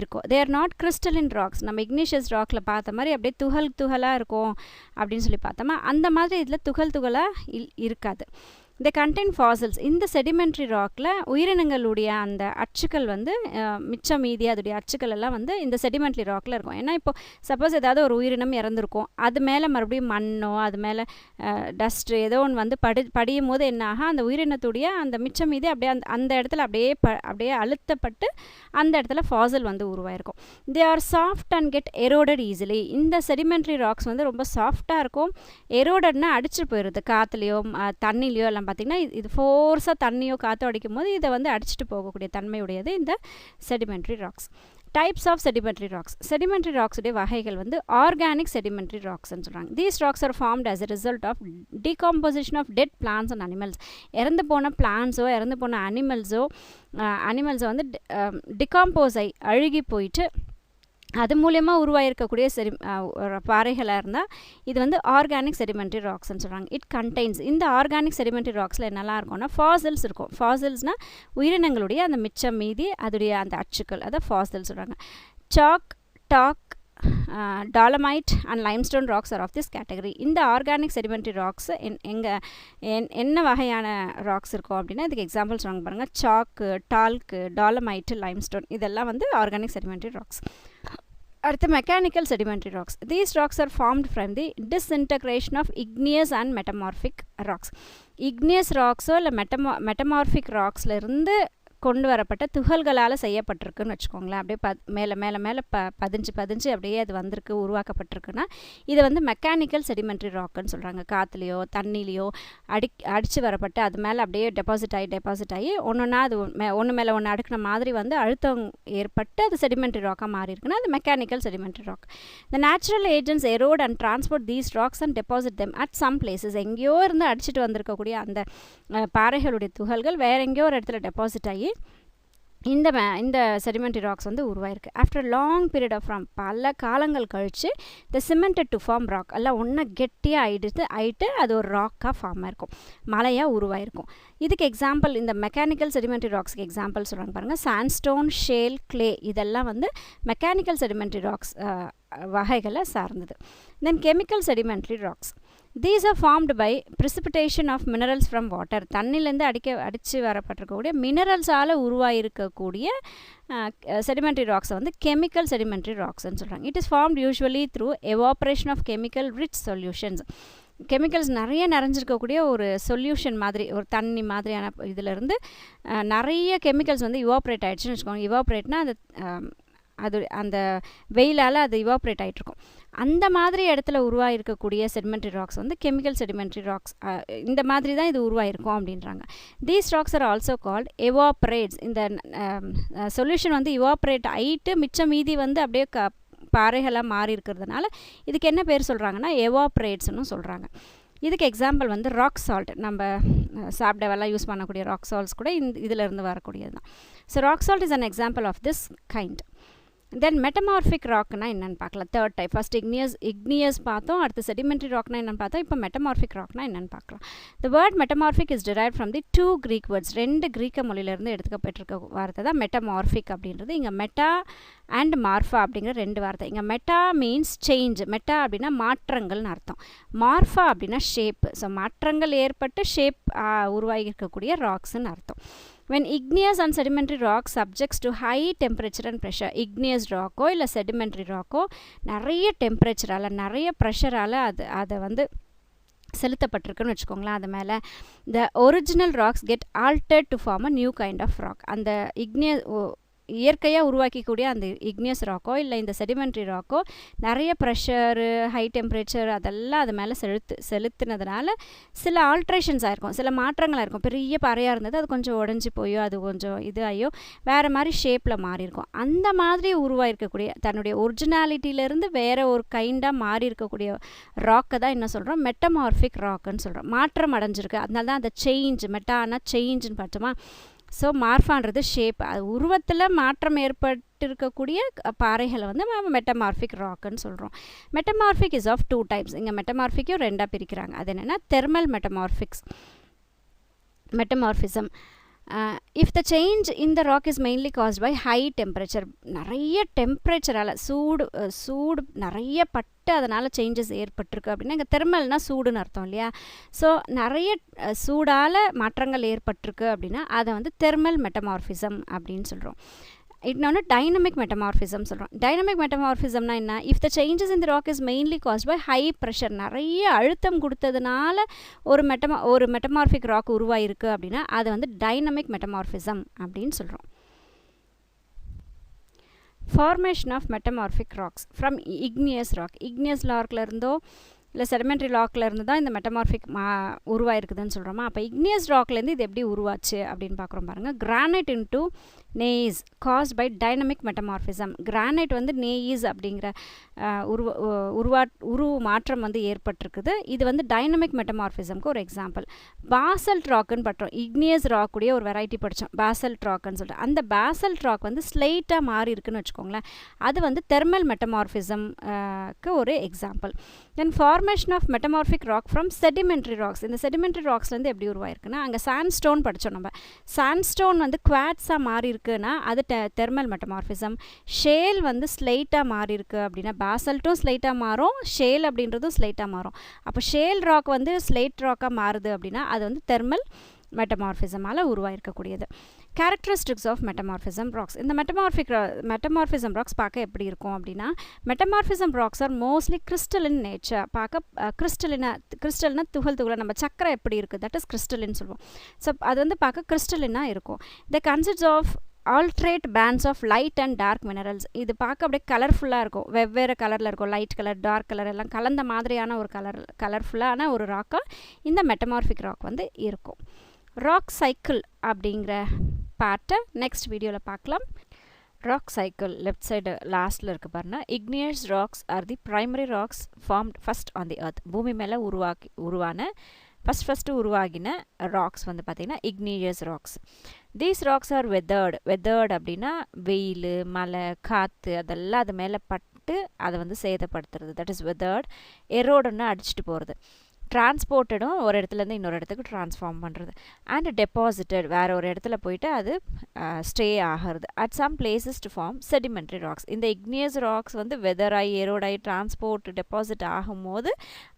இருக்கும். They are not crystalline rocks. நம்ம இக்னிஷியஸ் ராக்கில் பார்த்த மாதிரி அப்படியே துகளாக இருக்கும் அப்படின்னு சொல்லி பார்த்தோமா, அந்த மாதிரி இதில் துகளாக இருக்காது. they contain fossils. இந்த செடிமெண்ட்ரி ராக்கில் உயிரினங்களுடைய அந்த அச்சுக்கள் வந்து மிச்சம் மீதி அதோடைய அச்சுக்கள் எல்லாம் வந்து இந்த செடிமெண்ட்ரி ராக்கில் இருக்கும். ஏன்னா இப்போ சப்போஸ் ஏதாவது ஒரு உயிரினம் இறந்துருக்கும், அது மேலே மறுபடியும் மண்ணோ அது மேலே டஸ்ட்டு ஏதோ ஒன்று வந்து படியும் போது என்ன ஆகும், அந்த உயிரினத்துடைய அந்த மிச்சம் மீதி அப்படியே அந்த இடத்துல அப்படியே அழுத்தப்பட்டு அந்த இடத்துல ஃபாசில் வந்து உருவாயிருக்கும். They are soft and get eroded easily. இந்த செடிமெண்ட்ரி ராக்ஸ் வந்து ரொம்ப சாஃப்டாக இருக்கும். எரோடட்னா அடிச்சுட்டு போயிடுது, காற்றுலையோ தண்ணிலையோ எல்லாம் பார்த்திங்கன்னா இது ஃபோர்ஸாக தண்ணியோ காற்றோ அடிக்கும் போது இதை வந்து அடிச்சுட்டு போகக்கூடிய தன்மையுடையது இந்த sedimentary rocks. Types of sedimentary rocks. Sedimentary ராக்ஸுடைய வகைகள் வந்து ஆர்கானிக் செடிமெண்ட்ரி ராக்ஸ்ன்னு சொல்கிறாங்க. These rocks are formed as a result of decomposition of dead plants and animals. இறந்து போன பிளான்ஸோ இறந்து போன அனிமல்ஸோ வந்து டிகாம்போஸ் ஆகி அழுகி போயிட்டு அது மூலயமா உருவாயிருக்கக்கூடிய பாறைகளாக இருந்தால் இது வந்து ஆர்கானிக் செடிமெண்ட்ரி ராக்ஸ்ன்னு சொல்கிறாங்க. இட் கண்டெய்ன்ஸ், இந்த ஆர்கானிக் செடிமெண்ட்ரி ராக்ஸில் என்னெல்லாம் இருக்கும்னா ஃபாசில்ஸ் இருக்கும். ஃபாசில்ஸ்னால் உயிரினங்களுடைய அந்த மிச்சம் மீதி அதோடைய அந்த அச்சுக்கள், அதை ஃபாசில்ஸ் சொல்கிறாங்க. சாக், டாக், dolomite and limestone rocks are of this category. இந்த ஆர்கானிக் செடிமெண்ட்ரி ராக்ஸ் என்ன வகையான ராக்ஸ் இருக்கும் அப்படின்னா இதுக்கு எக்ஸாம்பிள் சொல்லுவாங்க பாருங்கள். சாக்கு, டால்க்கு, டாலமைட்டு, லைம்ஸ்டோன் இதெல்லாம் வந்து ஆர்கானிக் செடிமெண்ட்ரி ராக்ஸ். அடுத்து mechanical sedimentary rocks. These rocks are formed from the disintegration of igneous and metamorphic rocks. இக்னியஸ் ராக்ஸோ இல்லை மெட்டமார்பிக் ராக்ஸ்லேருந்து கொண்டு வரப்பட்ட துகள்களால் செய்யப்பட்டிருக்குன்னு வச்சுக்கோங்களேன். அப்படியே மேலே மேலே மேலே பதிஞ்சு அப்படியே அது வந்திருக்கு, உருவாக்கப்பட்டிருக்குன்னா இது வந்து மெக்கானிக்கல் செடிமெண்ட்ரி ராக்குன்னு சொல்கிறாங்க. காற்றுலையோ தண்ணிலையோ அடித்து வரப்பட்டு அது மேலே அப்படியே டெபாசிட் ஆகி ஒன்றுன்னா அது ஒன்று மேலே ஒன்று அடுக்கின மாதிரி வந்து அழுத்தம் ஏற்பட்டு அது செடிமெண்ட்ரி ராக்காக மாறி இருக்குன்னா அது mechanical sedimentary rock. The natural agents erode and transport these rocks and deposit them at some places. எங்கேயோ இருந்து அடிச்சுட்டு வந்திருக்கக்கூடிய அந்த பாறைகளுடைய துகள்கள் வேற எங்கேயோ ஒரு இடத்துல டெபாசிட் ஆகி இந்த செடிமெண்ட்ரி ராக்ஸ் வந்து உருவாயிருக்கு. ஆஃப்டர் லாங் பீரியட் ஆஃப் பல காலங்கள் கழித்து த சிமெண்டட் டு ஃபார்ம் ராக் எல்லாம் ஒன்றா கெட்டியாக ஆயிட்டு அது ஒரு ராக்காக ஃபார்ம் ஆயிருக்கும், மலையாக உருவாயிருக்கும். இதுக்கு எக்ஸாம்பிள் இந்த மெக்கானிக்கல் செடிமெண்ட்ரி ராக்ஸ்க்கு எக்ஸாம்பிள் சொல்கிறாங்க பாருங்கள். சாண்ட்ஸ்டோன், ஷேல், கிளே இதெல்லாம் வந்து மெக்கானிக்கல் செடிமெண்ட்ரி ராக்ஸ் வகைகளை சார்ந்தது. Then chemical sedimentary rocks. These are formed by precipitation of minerals from water. தண்ணிலேருந்து அடித்து வரப்பட்டிருக்கக்கூடிய மினரல்ஸால் உருவாயிருக்கக்கூடிய செடிமெண்ட்ரி ராக்ஸை வந்து கெமிக்கல் செடிமெண்ட்ரி ராக்ஸ்ன்னு சொல்கிறாங்க. It is formed usually through evaporation of chemical rich solutions. Chemicals நிறைய நிறைஞ்சிருக்கக்கூடிய ஒரு சொல்யூஷன் மாதிரி, ஒரு தண்ணி மாதிரியான இதிலேருந்து நிறைய கெமிக்கல்ஸ் வந்து இவாப்ரேட் ஆகிடுச்சுன்னு வச்சுக்கோங்க. இவாப்ரேட்னா அது அந்த வெயிலால் அது இவாப்ரேட் ஆகிட்ருக்கும். அந்த மாதிரி இடத்துல உருவாயிருக்கக்கூடிய செடிமெண்ட்ரி ராக்ஸ் வந்து கெமிக்கல் செடிமெண்ட்ரி ராக்ஸ். இந்த மாதிரி தான் இது உருவாயிருக்கும் அப்படின்றாங்க. These rocks are also called evaporates. இந்த சொல்யூஷன் வந்து இவாப்ரேட் ஆகிட்டு மிச்சம் மீதி வந்து அப்படியே பாறைகளாக மாறி இருக்கிறதுனால இதுக்கு என்ன பேர் சொல்கிறாங்கன்னா எவாப்ரேட்ஸ்னு சொல்கிறாங்க. இதுக்கு எக்ஸாம்பிள் வந்து ராக் சால்ட். நம்ம சாப்பிடவெல்லாம் யூஸ் பண்ணக்கூடிய ராக் சால்ட்ஸ் கூட இதிலிருந்து வரக்கூடியது தான். So rock salt is an example of this kind. Then metamorphic ராக்னா என்னென்னு பார்க்கலாம். Third type. ஃபர்ஸ்ட் இக்னியஸ் பார்த்தோம், அடுத்து செடிமெண்ட்ரி ராக்னா என்னென்னு பார்த்தோம், இப்போ மெட்டமார்பிக் ராக்னா என்னென்னு பார்க்கலாம். The word metamorphic is derived from the 2 Greek words. 2 கிரீக்க மொழியிலேருந்து எடுத்துக்கப்பட்டிருக்க வார்த்தை தான் மெட்டமார்பிக் அப்படின்றது. இங்கே மெட்டா அண்ட் மார்ஃபா அப்படிங்கிற 2 வார்த்தை. இங்கே மெட்டா மீன்ஸ் சேஞ்ச். மெட்டா அப்படின்னா மாற்றங்கள்னு அர்த்தம். மார்ஃபா அப்படின்னா ஷேப். ஸோ மாற்றங்கள் ஏற்பட்டு ஷேப் உருவாகி இருக்கக்கூடிய ராக்ஸ்ன்னு அர்த்தம். when igneous and sedimentary rock subjects to high temperature and pressure. igneous rock இல்லை sedimentary rock நிறைய டெம்பரேச்சரால் நிறைய ப்ரெஷரால் அதை வந்து செலுத்தப்பட்டிருக்குன்னு வச்சுக்கோங்களேன். அது மேலே the original rocks get altered to form a new kind of rock. அந்த இயற்கையாக உருவாக்கக்கூடிய அந்த இக்னியஸ் ராக்கோ இல்லை இந்த செடிமெண்ட்ரி ராக்கோ நிறைய ப்ரெஷரு, ஹை டெம்பரேச்சர் அதெல்லாம் அது மேலே செலுத்தினதுனால சில ஆல்ட்ரேஷன்ஸ் ஆகிருக்கும், சில மாற்றங்கள் ஆகிருக்கும். பெரிய பாறையாக இருந்தது அது கொஞ்சம் உடஞ்சி போயோ அது கொஞ்சம் இதாகியோ வேறு மாதிரி ஷேப்பில் மாறியிருக்கும். அந்த மாதிரி உருவாயிருக்கக்கூடிய தன்னுடைய ஒரிஜினாலிட்டியிலேருந்து வேறு ஒரு கைண்டாக மாறி இருக்கக்கூடிய ராக்கை தான் என்ன சொல்கிறோம், மெட்டமார்பிக் ராக்குன்னு சொல்கிறோம். மாற்றம் அடைஞ்சிருக்கு, அதனால தான் அந்த சேஞ்ச். மெட்டானா சேஞ்சுன்னு பார்த்தோமா. ஸோ மார்ஃபான்றது ஷேப், அது உருவத்தில் மாற்றம் ஏற்பட்டிருக்கக்கூடிய பாறைகளை வந்து நம்ம மெட்டமார்பிக் ராக்குன்னு சொல்கிறோம். Metamorphic is of 2 types. இங்கே மெட்டமார்பிக்கையும் 2ஆக பிரிக்கிறாங்க. அது என்னென்னா thermal metamorphism. If the change in the rock is mainly caused by high temperature. நிறைய டெம்பரேச்சரால் சூடு நிறைய பட்டு அதனால் சேஞ்சஸ் ஏற்பட்டிருக்கு அப்படின்னா இங்கே தெர்மல்னால் சூடுன்னு அர்த்தம் இல்லையா. ஸோ நிறைய சூடால் மாற்றங்கள் ஏற்பட்டிருக்கு அப்படின்னா அதை வந்து தெர்மல் மெட்டமார்பிசம் அப்படின்னு சொல்கிறோம். இன்னொன்று டைனமிக் மெட்டமார்பிசம் சொல்கிறோம். டைனமிக் மெட்டமார்பிசம்னா என்ன, if the changes in the rock is mainly caused by high pressure. நிறைய அழுத்தம் கொடுத்ததுனால ஒரு மெட்டமார்பிக் ராக் உருவாயிருக்கு அப்படின்னா அது வந்து டைனமிக் மெட்டமார்பிசம் அப்படின்னு சொல்கிறோம். Formation of metamorphic rocks from igneous rock. Igneous ராக்ல இருந்தோ இல்லை செடிமெண்ட்ரி ராக்ல இருந்து தான் இந்த மெட்டமார்பிக் உருவாயிருக்குதுன்னு சொல்கிறோமா. அப்போ இக்னியஸ் ராக்லேருந்து இது எப்படி உருவாச்சு அப்படின்னு பார்க்குறோம் பாருங்கள். Granite into gneiss caused by dynamic metamorphism. Granite வந்து நேயிஸ் அப்படிங்கிற உருவ மாற்றம் வந்து ஏற்பட்டிருக்குது. இது வந்து டைனமிக் மெட்டமார்பிசம்க்கு ஒரு எக்ஸாம்பிள். பாசல்ட் ராக்குன்னு பட்டோம். இக்னியஸ் ராக்குடைய ஒரு வெரைட்டி படித்தோம், பாசல்ட் ராக்குன்னு சொல்லிட்டு. அந்த பாசல்ட் ராக் வந்து ஸ்லைட்டாக மாறி இருக்குன்னு வச்சுக்கோங்களேன். அது வந்து தெர்மல் மெட்டமார்பிசம்க்கு ஒரு example. Then formation formation of metamorphic rock from sedimentary rocks. இந்த செடிமெண்ட்ரி ராக்ஸ்லேருந்து எப்படி உருவாயிருக்குன்னா, அங்கே சாண்ட்ஸ்டோன் படித்தோம் நம்ம. சாண்ட்ஸ்டோன் வந்து குவாட்ஸாக மாறி இருக்குன்னா அது தெர்மல் மெட்டமார்பிசம். ஷேல் வந்து ஸ்லைட்டாக மாறி இருக்கு அப்படின்னா பாசல்ட்டும் ஸ்லைட்டாக மாறும், ஷேல் அப்படின்றதும் ஸ்லைட்டாக மாறும். அப்போ ஷேல் ராக் வந்து ஸ்லைட் ராக்காக மாறுது அப்படின்னா அது வந்து தெர்மல் மெட்டமார்பிசமால் உருவாயிருக்கக்கூடியது. Characteristics of metamorphism rocks. இந்த மெட்டமார்பிசம் ராக்ஸ் பார்க்க எப்படி இருக்கும் அப்படின்னா, metamorphism rocks are mostly crystalline nature. பார்க்க கிறிஸ்டல்னா துகளாக, நம்ம சக்கரை எப்படி இருக்குது தட் இஸ் கிறிஸ்டலின் சொல்லுவோம். ஸோ அது வந்து பார்க்க கிறிஸ்டலினாக இருக்கும். The consists of altered bands of light and dark minerals. இது பார்க்க அப்படியே கலர்ஃபுல்லாக இருக்கும், வெவ்வேறு கலரில் இருக்கும், லைட் கலர் டார்க் கலர் எல்லாம் கலந்த மாதிரியான ஒரு கலர்ஃபுல்லான ஒரு ராக்காக இந்த மெட்டமார்பிக் ராக் வந்து இருக்கும். ராக் சைக்கிள் அப்படிங்கிற பார்ட்டை நெக்ஸ்ட் வீடியோவில் பார்க்கலாம். ராக் சைக்கிள் லெஃப்ட் சைடு லாஸ்ட்டில் இருக்குது பாருங்கள். Igneous rocks are the primary rocks formed first on the earth. பூமி மேலே உருவான ஃபஸ்ட்டு உருவாகின ராக்ஸ் வந்து பார்த்திங்கன்னா igneous rocks. These rocks are weathered அப்படின்னா வெயில், மழை, காற்று அதெல்லாம் அது மேலே பட்டு அதை வந்து சேதப்படுத்துறது, தட் இஸ் வெதர்டு. எரோடுன்னு அடிச்சுட்டு போகிறது. டிரான்ஸ்போர்ட்டடும் ஒரு இடத்துலேருந்து இன்னொரு இடத்துக்கு ட்ரான்ஸ்ஃபார்ம் பண்ணுறது. அண்ட் டெபாசிட்டட் வேறு ஒரு இடத்துல போயிட்டு அது ஸ்டே ஆகிறது. At some places to form sedimentary rocks. இந்த இக்னியஸ் ராக்ஸ் வந்து வெதராகி எரோடாகி டிரான்ஸ்போர்ட் டெபாசிட் ஆகும்போது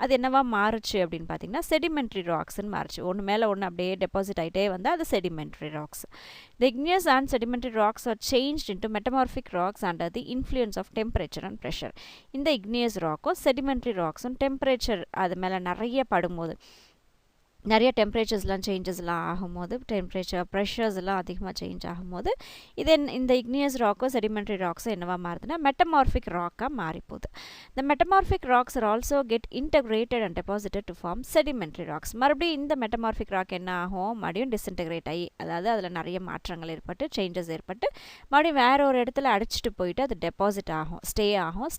அது என்னவா மாறுச்சு அப்படின்னு பார்த்தீங்கன்னா செடிமெண்ட்ரி ராக்ஸ்ன்னு மாறுச்சு. ஒன்று மேலே ஒன்று அப்படியே டெபாசிட் ஆகிட்டே வந்து அது sedimentary rocks. The igneous and sedimentary rocks are changed into metamorphic rocks under the influence of temperature and pressure. இந்த igneous rock sedimentary rocks temperature அது மேலே நிறைய படும்போது, நிறைய டெம்பரேச்சர்ஸ்லாம் சேஞ்சஸ்லாம் ஆகும்போது, டெம்பரேச்சர் ப்ரெஷர்ஸ்லாம் அதிகமாக சேஞ்ச் ஆகும்போது இது இந்த இக்னியஸ் ராக்கோ செடிமெண்ட்ரி ராக்ஸோ என்னவா மாறுதுன்னா மெட்டமார்பிக் ராக்காக மாறிப்போகுது. இந்த metamorphic rocks are also get integrated and deposited to form sedimentary rocks. மறுபடியும் இந்த மெட்டமார்பிக் ராக் என்ன ஆகும், மறுபடியும் டிஸ்இன்டகிரேட் ஆகி, அதாவது அதில் நிறைய மாற்றங்கள் ஏற்பட்டு சேஞ்சஸ் ஏற்பட்டு மறுபடியும் வேற ஒரு இடத்துல அடிச்சுட்டு போயிட்டு அது டெபாசிட் ஆகும்,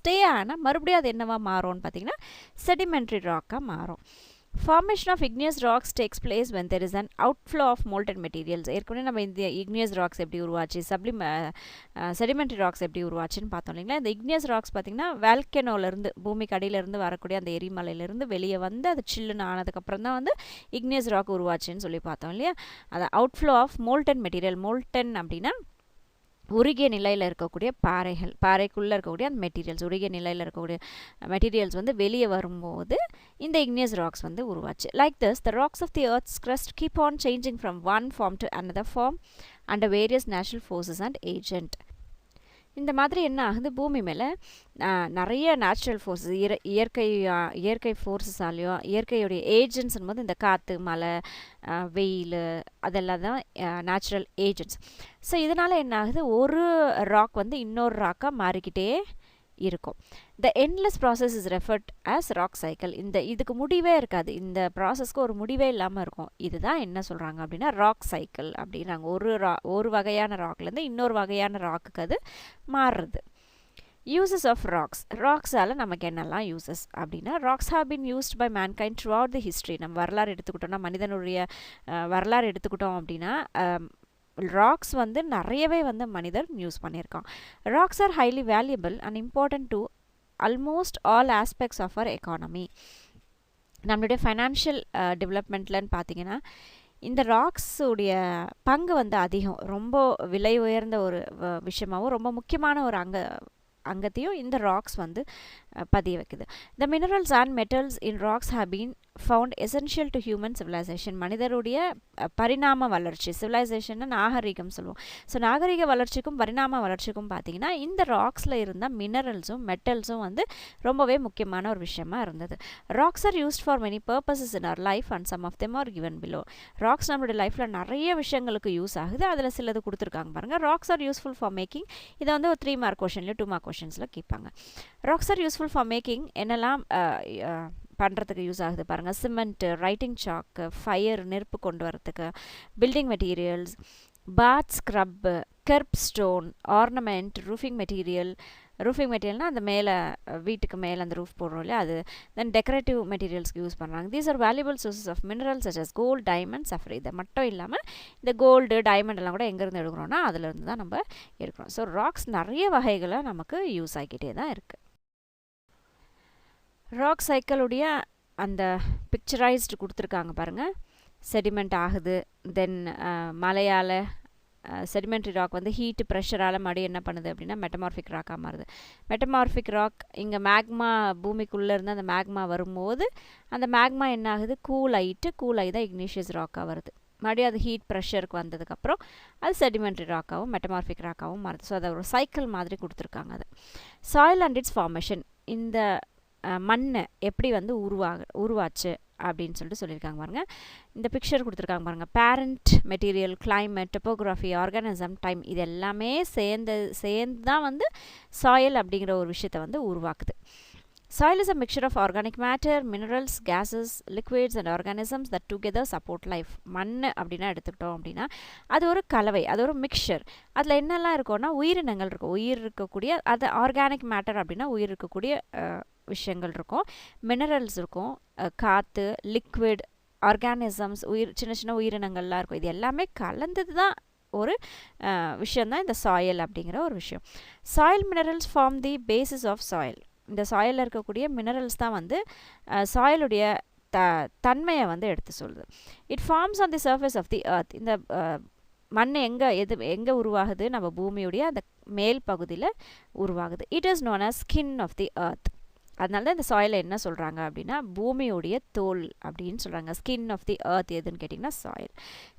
ஸ்டே ஆனால் மறுபடியும் அது என்னவா மாறும்னு பார்த்தீங்கன்னா செடிமெண்ட்ரி ராக்காக மாறும். Formation of igneous rocks takes place when there is an outflow of molten materials. ஏற்கனவே நம்ம இந்த igneous rocks எப்படி உருவாச்சு, sedimentary rocks எப்படி உருவாச்சுன்னு பார்த்தோம் இல்லைங்களா. இந்த igneous rocks பார்த்திங்கன்னா வேல்கனோலேருந்து, பூமிக்கு அடியிலேருந்து வரக்கூடிய அந்த எரிமலையிலேருந்து வெளியே வந்து அது சில்லுன்னு ஆனதுக்கப்புறம் தான் வந்து igneous rock உருவாச்சுன்னு சொல்லி பார்த்தோம் இல்லையா. அது outflow of molten material. molten அப்படின்னா உருகிய நிலையில் இருக்கக்கூடிய பாறைக்குள்ளே இருக்கக்கூடிய அந்த மெட்டீரியல்ஸ், உருகிய நிலையில் இருக்கக்கூடிய மெட்டீரியல்ஸ் வந்து வெளியே வரும்போது இந்த igneous rocks வந்து உருவாச்சு. Like this, the rocks of the earth's crust keep on changing from one form to another form under various natural forces and agent. இந்த மாதிரி என்ன ஆகுது, பூமி மேலே நிறைய நேச்சுரல் ஃபோர்ஸஸ், இயற்கை ஃபோர்ஸஸாலேயும் இயற்கையுடைய ஏஜென்ட்ஸ்னும் போது இந்த காற்று, மழை, வெயில் அதெல்லாம் தான் நேச்சுரல் ஏஜென்ட்ஸ். ஸோ இதனால் என்ன ஆகுது, ஒரு ராக் வந்து இன்னொரு ராக்காக மாறிக்கிட்டே இருக்கும். The endless process is referred as rock cycle. இதுக்கு முடிவே இருக்காது, இந்த ப்ராசஸ்க்கு ஒரு முடிவே இல்லாமல் இருக்கும். இதுதான் என்ன சொல்கிறாங்க அப்படின்னா ராக் சைக்கிள் அப்படின்னாங்க. ஒரு வகையான ராக்லேருந்து இன்னொரு வகையான ராக்குக்கு அது மாறுறது. யூசஸ் ஆஃப் ராக்ஸால் நமக்கு என்னெல்லாம் யூசஸ் அப்படின்னா, rocks have been used by mankind throughout the history. நம்ம வரலாறு எடுத்துக்கிட்டோம்னா, மனிதனுடைய வரலாறு எடுத்துக்கிட்டோம் அப்படின்னா ராக்ஸ் வந்து நிறையவே வந்து மனிதர் யூஸ் பண்ணியிருக்கான். Rocks are highly valuable and important to almost all aspects of our economy. நம்மளுடைய ஃபைனான்ஷியல் டெவலப்மெண்ட்லன்னு பார்த்தீங்கன்னா இந்த ராக்ஸுடைய பங்கு வந்து அதிகம், ரொம்ப விலை உயர்ந்த ஒரு விஷயமாகவும் ரொம்ப முக்கியமான ஒரு அங்கத்தையும் இந்த ராக்ஸ் வந்து பதிய வைக்குது. The minerals and metals in rocks have been found essential to human civilization. மனிதருடைய பரிணாம வளர்ச்சி, சிவிலைசேஷன் நாகரிகம் சொல்லுவோம். ஸோ நாகரிக வளர்ச்சிக்கும் பரிணாம வளர்ச்சிக்கும் பார்த்தீங்கன்னா இந்த ராக்ஸில் இருந்த மினரல்ஸும் மெட்டல்ஸும் வந்து ரொம்பவே முக்கியமான ஒரு விஷயமா இருந்தது. Rocks are used for many purposes in our life and some of them are given below. Rocks நம்மளுடைய லைஃப்பில் நிறைய விஷயங்களுக்கு யூஸ் ஆகுது, அதில் சிலது கொடுத்துருக்காங்க பாருங்கள். Rocks are useful for making, இதை வந்து ஒரு 3 மார்க் கொஷன்லையும் 2 மார்க் கொஷன்ஸில் கேட்பாங்க. Rocks are useful for making என்னெல்லாம் பண்ணுறதுக்கு யூஸ் ஆகுது பாருங்கள். சிமெண்ட்டு, ரைட்டிங் சாக்கு, ஃபயர் நெருப்பு கொண்டு வரத்துக்கு, building materials, bath scrub, curb stone, ornament, roofing மெட்டீரியல்னால் அந்த மேலே வீட்டுக்கு மேலே அந்த ரூஃப் போடுறோம் இல்லையா அது. தென் டெக்கரேட்டிவ் மெட்டீரியல்ஸ்க்கு யூஸ் பண்ணுறாங்க. These are valuable sources of minerals such as gold, diamond, sulphur. இதை மட்டும் இல்லாமல் இந்த கோல்டு, டைமண்ட் எல்லாம் கூட எங்கேருந்து எடுக்கிறோன்னா அதிலேருந்து தான் நம்ம எடுக்கிறோம். ஸோ ராக்ஸ் நிறைய வகைகளை நமக்கு யூஸ் ஆகிக்கிட்டே தான் இருக்குது. ராக் சைக்கிளுடைய அந்த பிக்சரைஸ்டு கொடுத்துருக்காங்க பாருங்கள். செடிமெண்ட் ஆகுது, தென் மழையால் செடிமெண்ட்ரி ராக் வந்து ஹீட்டு ப்ரெஷரால் மறுபடியும் என்ன பண்ணுது அப்படின்னா மெட்டமார்ஃபிக் ராக்காக மாறுது. மெட்டமார்ஃபிக் ராக் இங்கே மேக்மா பூமிக்குள்ளே இருந்து அந்த மேக்மா வரும்போது அந்த மேக்மா என்ன ஆகுது, கூல் ஆகி தான் இக்னீஷியஸ் ராக்காக வருது. மறுபடியும் அது ஹீட் ப்ரெஷருக்கு வந்ததுக்கப்புறம் அது செடிமெண்ட்ரி ராக்காகவும் மெட்டமார்ஃபிக் ராக்காகவும் மாறுது. ஸோ அதை ஒரு சைக்கிள் மாதிரி கொடுத்துருக்காங்க. அது சாயில் அண்ட் இட்ஸ் ஃபார்மேஷன், இந்த மண் எப்படி வந்து உருவாச்சு அப்படின்னு சொல்லிட்டு சொல்லியிருக்காங்க பாருங்கள். இந்த பிக்சர் கொடுத்துருக்காங்க பாருங்கள். Parent material, climate, topography, organism, time, இது எல்லாமே சேர்ந்து தான் வந்து சாயில் அப்படிங்கிற ஒரு விஷயத்தை வந்து உருவாக்குது. Soil is a mixture of organic matter, minerals, gases, liquids and organisms that together support life. மண் அப்படின்னா எடுத்துக்கிட்டோம் அப்படின்னா அது ஒரு கலவை, அது ஒரு மிக்சர். அதில் என்னெல்லாம் இருக்கும்னா உயிரினங்கள் இருக்கும், உயிர் இருக்கக்கூடிய, அது ஆர்கானிக் மேட்டர் அப்படின்னா உயிர் இருக்கக்கூடிய விஷயங்கள் இருக்கும், மினரல்ஸ் இருக்கும், காற்று, லிக்விட், ஆர்கானிசம்ஸ், சின்ன சின்ன உயிரினங்கள்லாம் இருக்கும். இது எல்லாமே கலந்தது தான் ஒரு விஷயந்தான் இந்த சாயில் அப்படிங்கிற ஒரு விஷயம். Soil minerals form the basis of soil. இந்த சாயிலில் இருக்கக்கூடிய மினரல்ஸ் தான் வந்து சாயிலுடைய தன்மையை வந்து எடுத்து சொல்லுது. It forms on the surface of the earth. இந்த மண் எங்கே உருவாகுது, நம்ம பூமியுடைய அந்த மேல் பகுதியில் உருவாகுது. It is known as skin of the earth. அதனால தான் இந்த சாயிலை என்ன சொல்கிறாங்க அப்படின்னா பூமியுடைய தோல் அப்படின்னு சொல்கிறாங்க. ஸ்கின் ஆஃப் தி எர்த் எதுன்னு கேட்டிங்கன்னா soil.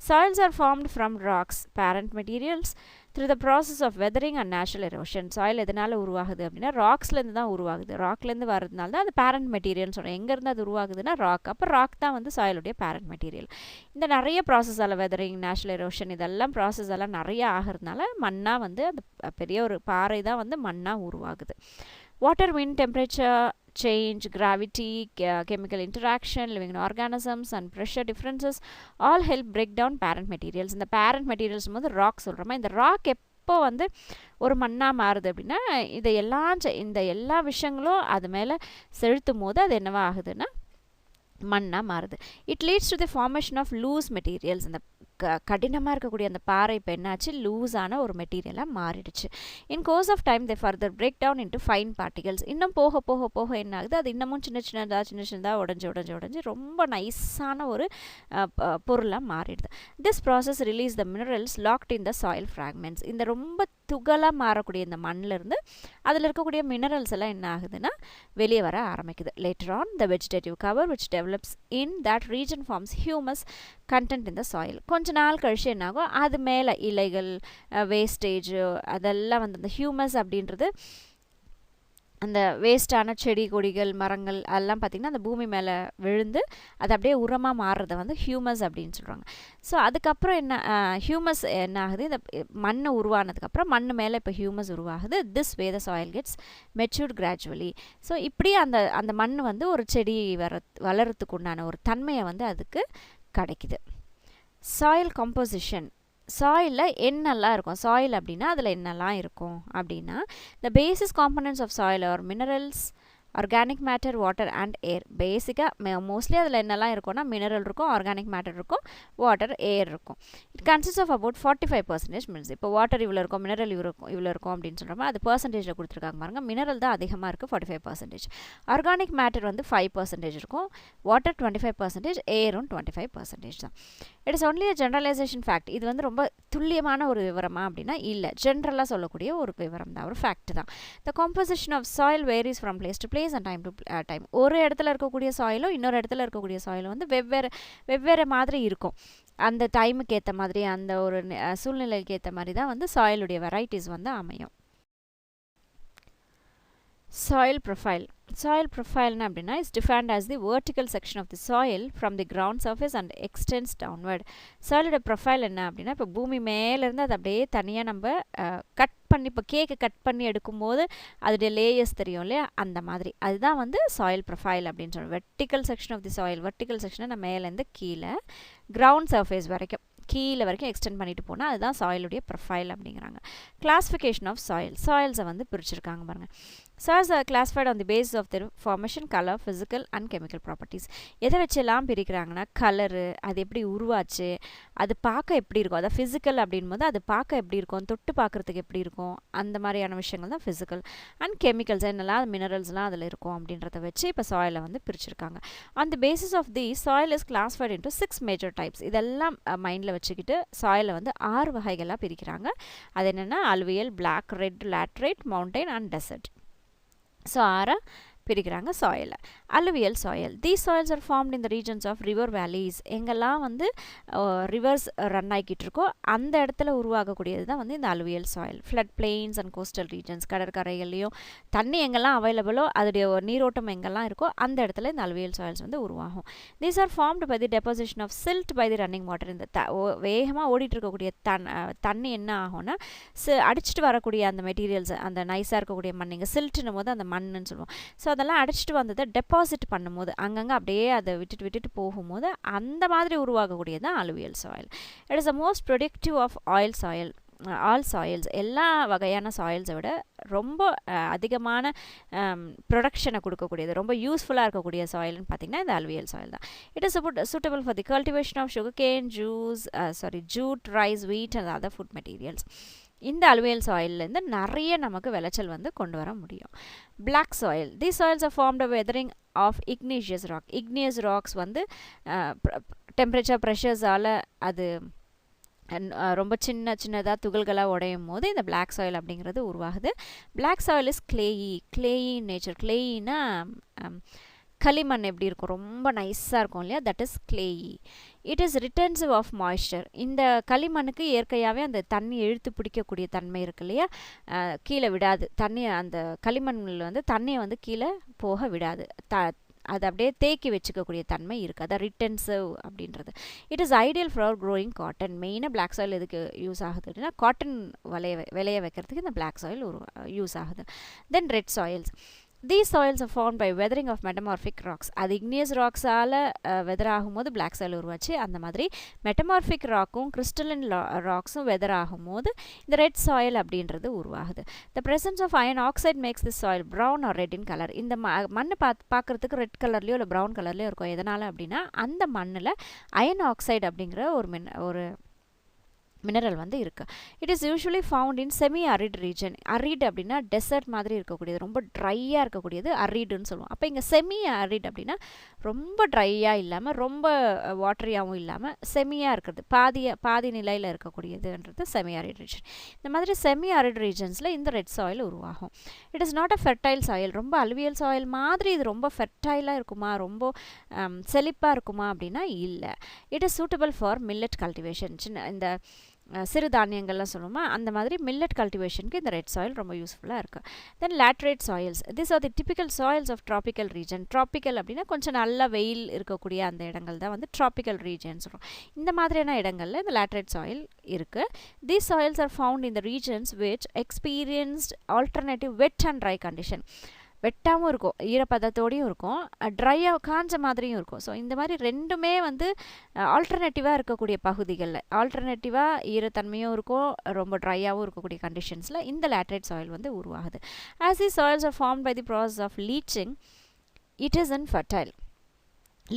Soils are formed from rocks, parent materials, through the process of weathering and natural erosion. Soil எதனால் உருவாகுது அப்படின்னா ராக்ஸ்லேருந்து தான் உருவாகுது. ராக்லேருந்து வரதுனால தான் அது பேரண்ட் மெட்டீரியல்னு சொல்கிறேன். எங்கேருந்து அது உருவாகுதுன்னா ராக். அப்போ ராக் தான் வந்து சாயிலுடைய பேரண்ட் மெட்டீரியல். இந்த நிறைய ப்ராசஸால் வெதரிங், நேச்சுரல் எரோஷன், இதெல்லாம் ப்ராசஸ் எல்லாம் நிறைய ஆகிறதுனால மண்ணாக வந்து அந்த பெரிய ஒரு பாறை தான் வந்து மண்ணாக உருவாகுது. Water, wind, temperature change, gravity, chemical interaction, living organisms and pressure differences all help break down parent materials. இந்த parent materials போது ராக் சொல்கிறோமா, இந்த ராக் எப்போ வந்து ஒரு மண்ணாக மாறுது அப்படின்னா இந்த எல்லா விஷயங்களும் அது மேலே செலுத்தும் போது அது என்னவா ஆகுதுன்னா மண்ணாக மாறுது. It leads to the formation of loose materials. இந்த கடினமாக இருக்கக்கூடிய அந்த பாறை இப்போ என்னாச்சு, லூஸான ஒரு மெட்டீரியலாக மாறிடுச்சு. In course of time they further break down into fine particles. இன்னும் போக போக போக என்ன ஆகுது, அது இன்னமும் சின்ன சின்னதாக உடஞ்சி ரொம்ப நைஸான ஒரு பொருளாக மாறிடுது. This process release the minerals locked in the soil fragments. இந்த ரொம்ப துகளாக மாறக்கூடிய இந்த மண்ணிலிருந்து அதில் இருக்கக்கூடிய மினரல்ஸ் எல்லாம் என்ன ஆகுதுன்னா வெளியே வர ஆரம்பிக்குது. Later on the vegetative cover which develops in that region forms humus content in the soil. கொஞ்ச நாள் கழிச்சு என்ன ஆகும், அது மேலே இலைகள், வேஸ்டேஜ், அதெல்லாம் வந்து அந்த ஹியூமஸ் அப்படின்றது அந்த வேஸ்டான செடி கொடிகள் மரங்கள் அதெல்லாம் பார்த்திங்கன்னா அந்த பூமி மேலே விழுந்து அது அப்படியே உரமாக மாறுறதை வந்து ஹியூமஸ் அப்படின்னு சொல்கிறாங்க. ஸோ அதுக்கப்புறம் என்ன ஹியூமஸ் என்ன ஆகுது, இந்த மண் உருவானதுக்கப்புறம் மண் மேலே இப்போ ஹியூமஸ் உருவாகுது. This way the soil gets matured gradually. So இப்படி அந்த மண் வந்து ஒரு செடி வளர்கிறதுக்கு உண்டான ஒரு தன்மையை வந்து அதுக்கு கிடைக்குது. Soil composition. சாயிலில் என்னெல்லாம் இருக்கும், சாயில் அப்படின்னா அதில் என்னெல்லாம் இருக்கும் அப்படின்னா the basis components of soil are minerals, organic matter, water and air. பேசிக்காக மோஸ்ட்லி அதில் என்னெல்லாம் இருக்கும்னா மினரல் இருக்கும், ஆர்கானிக் மேட்டர் இருக்கும், வாட்டர், ஏர் இருக்கும். It consist of about 45% minerals. இப்போ வாட்டர் இவ்வளோ இருக்கும், மினரல் இவ்வளோ இருக்கும் அப்படின்னு சொல்கிறோமா, அது பர்சன்டேஜில் கொடுத்துருக்காங்க பாருங்கள். மினரல் தான் அதிகமாக இருக்குது 45%. ஆர்கானிக் மேட்டர் வந்து 5% இருக்கும், வாட்டர் 25%, ஏரும் 25% தான். It is only a generalisation fact. இது வந்து ரொம்ப துல்லியமான ஒரு விவரமா அப்படின்னா இல்லை, ஜென்ரலாக சொல்லக்கூடிய ஒரு விவரம் தான், ஒரு ஃபேக்ட் தான். The composition of soil varies from place to place and time to time. ஒரு இடத்துல இருக்கக்கூடிய சாயிலும் இன்னொரு இடத்துல இருக்கக்கூடிய சாயிலும் வந்து வெவ்வேறு மாதிரி இருக்கும். அந்த டைமுக்கு ஏற்ற மாதிரி, அந்த ஒரு சூழ்நிலைக்கு ஏற்ற மாதிரி தான் வந்து சாயிலுடைய வெரைட்டிஸ் வந்து அமையும். Soil profile. Soil profile அப்படின்னா is defined as the vertical section of the soil from the ground surface and extends downward. சாயிலோட ப்ரொஃபைல் என்ன அப்படின்னா இப்போ பூமி மேலேருந்து அது அப்படியே தனியாக நம்ம கட் பண்ணி, இப்போ கேக்கு கட் பண்ணி எடுக்கும்போது அதோடைய லேயர்ஸ் தெரியும் இல்லையா, அந்த மாதிரி அதுதான் வந்து சாயில் ப்ரொஃபைல் அப்படின்னு சொல்லுவோம். Vertical section of the soil. Vertical செக்ஷனை நம்ம மேலேருந்து கீழே கிரவுண்ட் சர்ஃபேஸ் வரைக்கும் கீழே வரைக்கும் எக்ஸ்டெண்ட் பண்ணிட்டு போனால் அதுதான் சாயிலுடைய ப்ரொஃபைல் அப்படிங்கிறாங்க. Classification of soil. சாயில்ஸை வந்து பிரிச்சிருக்காங்க பாருங்கள். Soils are classified on the basis of their formation, color, physical and chemical properties. எதை வச்செல்லாம் பிரிக்கிறாங்கன்னா கலரு, அது எப்படி உருவாச்சு, அது பார்க்க எப்படி இருக்கும், அதாவது ஃபிசிக்கல் அப்படின்போது அது பார்க்க எப்படி இருக்கும், தொட்டு பார்க்குறதுக்கு எப்படி இருக்கும், அந்த மாதிரியான விஷயங்கள் தான் ஃபிசிக்கல். அண்ட் கெமிக்கல்ஸ் என்னெல்லாம் மினரல்ஸ்லாம் அதில் இருக்கும் அப்படின்றத வச்சு இப்போ சாயிலை வந்து பிரிச்சிருக்காங்க. On the basis of the soil is classified into 6 major types. இதெல்லாம் மைண்டில் வச்சுக்கிட்டு சாயிலை வந்து 6 வகைகளாக பிரிக்கிறாங்க. அது என்னென்னா alluvial, black, red, laterite, mountain and desert. So 6 பிரிக்கிறாங்க சாயிலை. Alluvial soil. These soils are formed in the regions of river valleys. எங்கெல்லாம் வந்து ரிவர்ஸ் ரன் ஆகிக்கிட்டு இருக்கோ அந்த இடத்துல உருவாகக்கூடியது தான் வந்து இந்த alluvial soil. Flood plains and coastal regions, கடற்கரைகள்லையும் தண்ணி எங்கெல்லாம் அவைலபிளோ அதோடைய நீரோட்டம் எங்கெல்லாம் இருக்கோ அந்த இடத்துல இந்த அலுவியல் சாயில்ஸ் வந்து உருவாகும். These are formed by the deposition of silt by the running water. இந்த வேகமாக ஓடிட்டு இருக்கக்கூடிய தண்ணி என்ன ஆகும்னா அடிச்சுட்டு வரக்கூடிய அந்த மெட்டீரியல்ஸ், அந்த நைஸாக இருக்கக்கூடிய மண், இங்கே சில்ட்டுன்னும் போது அந்த மண்ணுன்னு சொல்லுவோம். ஸோ அதெல்லாம் அடிச்சுட்டு வந்ததை டெபாசிட் பண்ணும்போது அங்கங்கே அப்படியே அதை விட்டுட்டு போகும்போது அந்த மாதிரி உருவாகக்கூடியது தான் alluvial soil. It is the most productive of all soil. All soils, எல்லா வகையான சாயில்ஸை விட ரொம்ப அதிகமான ப்ரொடக்ஷனை கொடுக்கக்கூடியது, ரொம்ப யூஸ்ஃபுல்லாக இருக்கக்கூடிய சாயில்னு பார்த்திங்கன்னா இந்த அலுவியல் சாயில் தான். It is suitable for the cultivation of sugar cane, jute, rice, wheat and other food materials. இந்த அலுவியல் சாயிலேருந்து நிறைய நமக்கு விளைச்சல் வந்து கொண்டு வர முடியும். Black soil. These soils are formed of weathering of igneous rock. Igneous rocks வந்து டெம்பரேச்சர் ப்ரெஷர்ஸால் அது ரொம்ப சின்னதாக துகள்களாக உடையும் போது இந்த பிளாக் சாயில் அப்படிங்கிறது உருவாகுது. Black soil is clayey nature. கிளேயினா களிமண் எப்படி இருக்கும், ரொம்ப நைஸாக இருக்கும் இல்லையா, that is clayey. It is retentive of moisture. இந்த களிமண்ணுக்கு இயற்கையாகவே அந்த தண்ணி இழுத்து பிடிக்கக்கூடிய தன்மை இருக்கு இல்லையா, கீழே விடாது தண்ணி. அந்த களிமண்ணில் வந்து தண்ணியை வந்து கீழே போக விடாது, அது அப்படியே தேக்கி வச்சுக்கக்கூடிய தன்மை இருக்குது. அதான் ரிட்டன்சிவ் அப்படின்றது. It is ideal for growing cotton. மெயினாக பிளாக் சாயில் எதுக்கு யூஸ் ஆகுது அப்படின்னா காட்டன் விளைய வைக்கிறதுக்கு இந்த பிளாக் சாயில் யூஸ் ஆகுது. தென் red soils. These soils are formed by weathering of metamorphic rocks. அது இக்னியஸ் ராக்ஸால் வெதர் ஆகும்போது பிளாக் சாயில் உருவாச்சு. அந்த மாதிரி மெட்டமார்பிக் ராக்கும் கிறிஸ்டலின் ராக்ஸும் வெதர் ஆகும்போது இந்த ரெட் சாயில் அப்படின்றது உருவாகுது. The presence of iron oxide makes the soil brown or red in colour. இந்த மண் பார்க்குறதுக்கு ரெட் கலர்லேயோ இல்லை ப்ரௌன் கலர்லேயோ இருக்கும். எதனால் அப்படின்னா அந்த மண்ணில் அயன் ஆக்சைடு அப்படிங்கிற ஒரு மினரல் வந்து இருக்குது. It is usually found in semi அரிட் region. அரிட் அப்படின்னா டெசர்ட் மாதிரி இருக்கக்கூடியது, ரொம்ப ட்ரையாக இருக்கக்கூடியது அரிடுன்னு சொல்லுவோம். அப்போ இங்கே செமி அரிட் அப்படின்னா ரொம்ப ட்ரையாக இல்லாமல் ரொம்ப வாட்டரியாகவும் இல்லாமல் செமியாக இருக்கிறது, பாதி நிலையில் இருக்கக்கூடியதுன்றது செமி அரிட் ரீஜன். இந்த மாதிரி செமி அரிட் ரீஜன்ஸில் இந்த ரெட் சாயில் உருவாகும். It is not a fertile soil. ரொம்ப அலுவியல் சாயில் மாதிரி இது ரொம்ப ஃபெர்டைலாக இருக்குமா, ரொம்ப செழிப்பாக இருக்குமா அப்படின்னா இல்லை. It is suitable for millet cultivation. இந்த சிறுதானியங்கள்லாம் சொல்லுவோமா, அந்த மாதிரி மில்லட் கல்டிவேஷனுக்கு இந்த ரெட் சாயில் ரொம்ப யூஸ்ஃபுல்லாக இருக்குது. Then laterite soils. This are the typical soils of tropical region. Tropical அப்படின்னா கொஞ்சம் நல்ல வெயில் இருக்கக்கூடிய அந்த இடங்கள் தான் வந்து ட்ராபிக்கல் ரீஜன் சொல்கிறோம். இந்த மாதிரியான இடங்களில் இந்த லேட்ரேட் சாயில் இருக்குது. These soils are found in the regions which experienced alternative wet and dry condition. வெட்டாகவும் இருக்கும், ஈரப்பதத்தோடையும் இருக்கும், ட்ரையாக காஞ்ச மாதிரியும் இருக்கும். ஸோ இந்த மாதிரி ரெண்டுமே வந்து ஆல்டர்னேட்டிவாக இருக்கக்கூடிய பகுதிகளில், ஆல்டர்னேட்டிவாக ஈரத்தன்மையும் இருக்கும், ரொம்ப ட்ரையாகவும் இருக்கக்கூடிய கண்டிஷன்ஸில் இந்த லேட்ரேட் சாயில் வந்து உருவாகுது. As the soils are formed by the process of leaching, it is infertile.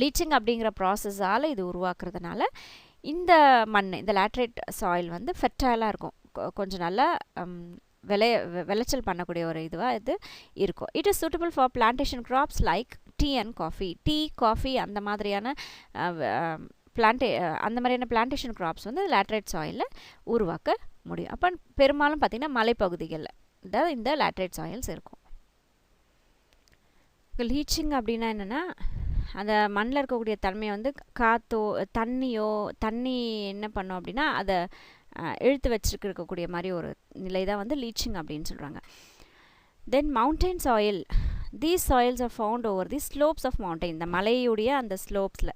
Leaching அப்படிங்கிற ப்ராசஸால் இது உருவாக்குறதுனால இந்த மண், இந்த லேட்ரேட் சாயில் வந்து ஃபெர்டைலாக இருக்கும், கொஞ்சம் நல்லா விளைச்சல் பண்ணக்கூடிய ஒரு இதுவாக இது இருக்கும். It is suitable for plantation graphs like tea and coffee. Tea, coffee அந்த மாதிரியான அந்த மாதிரியான பிளான்டேஷன் கிராப்ஸ் வந்து லேட்ரேட் சாயிலில் உருவாக்க முடியும். அப்போ பெரும்பாலும் பார்த்திங்கன்னா மலைப்பகுதிகளில் தான் இந்த லேட்ரேட் சாயில்ஸ் இருக்கும். லீச்சிங் அப்படின்னா என்னென்னா அந்த மண்ணில் இருக்கக்கூடிய தன்மையை வந்து காற்றோ தண்ணி என்ன பண்ணோம் அப்படின்னா அதை இழுத்து வச்சுருக்கக்கூடிய மாதிரி ஒரு நிலை தான் வந்து லீச்சிங் அப்படின்னு சொல்கிறாங்க. Then mountain soil. These soils are found over the slopes of mountain. இந்த மலையுடைய அந்த ஸ்லோப்ஸில்,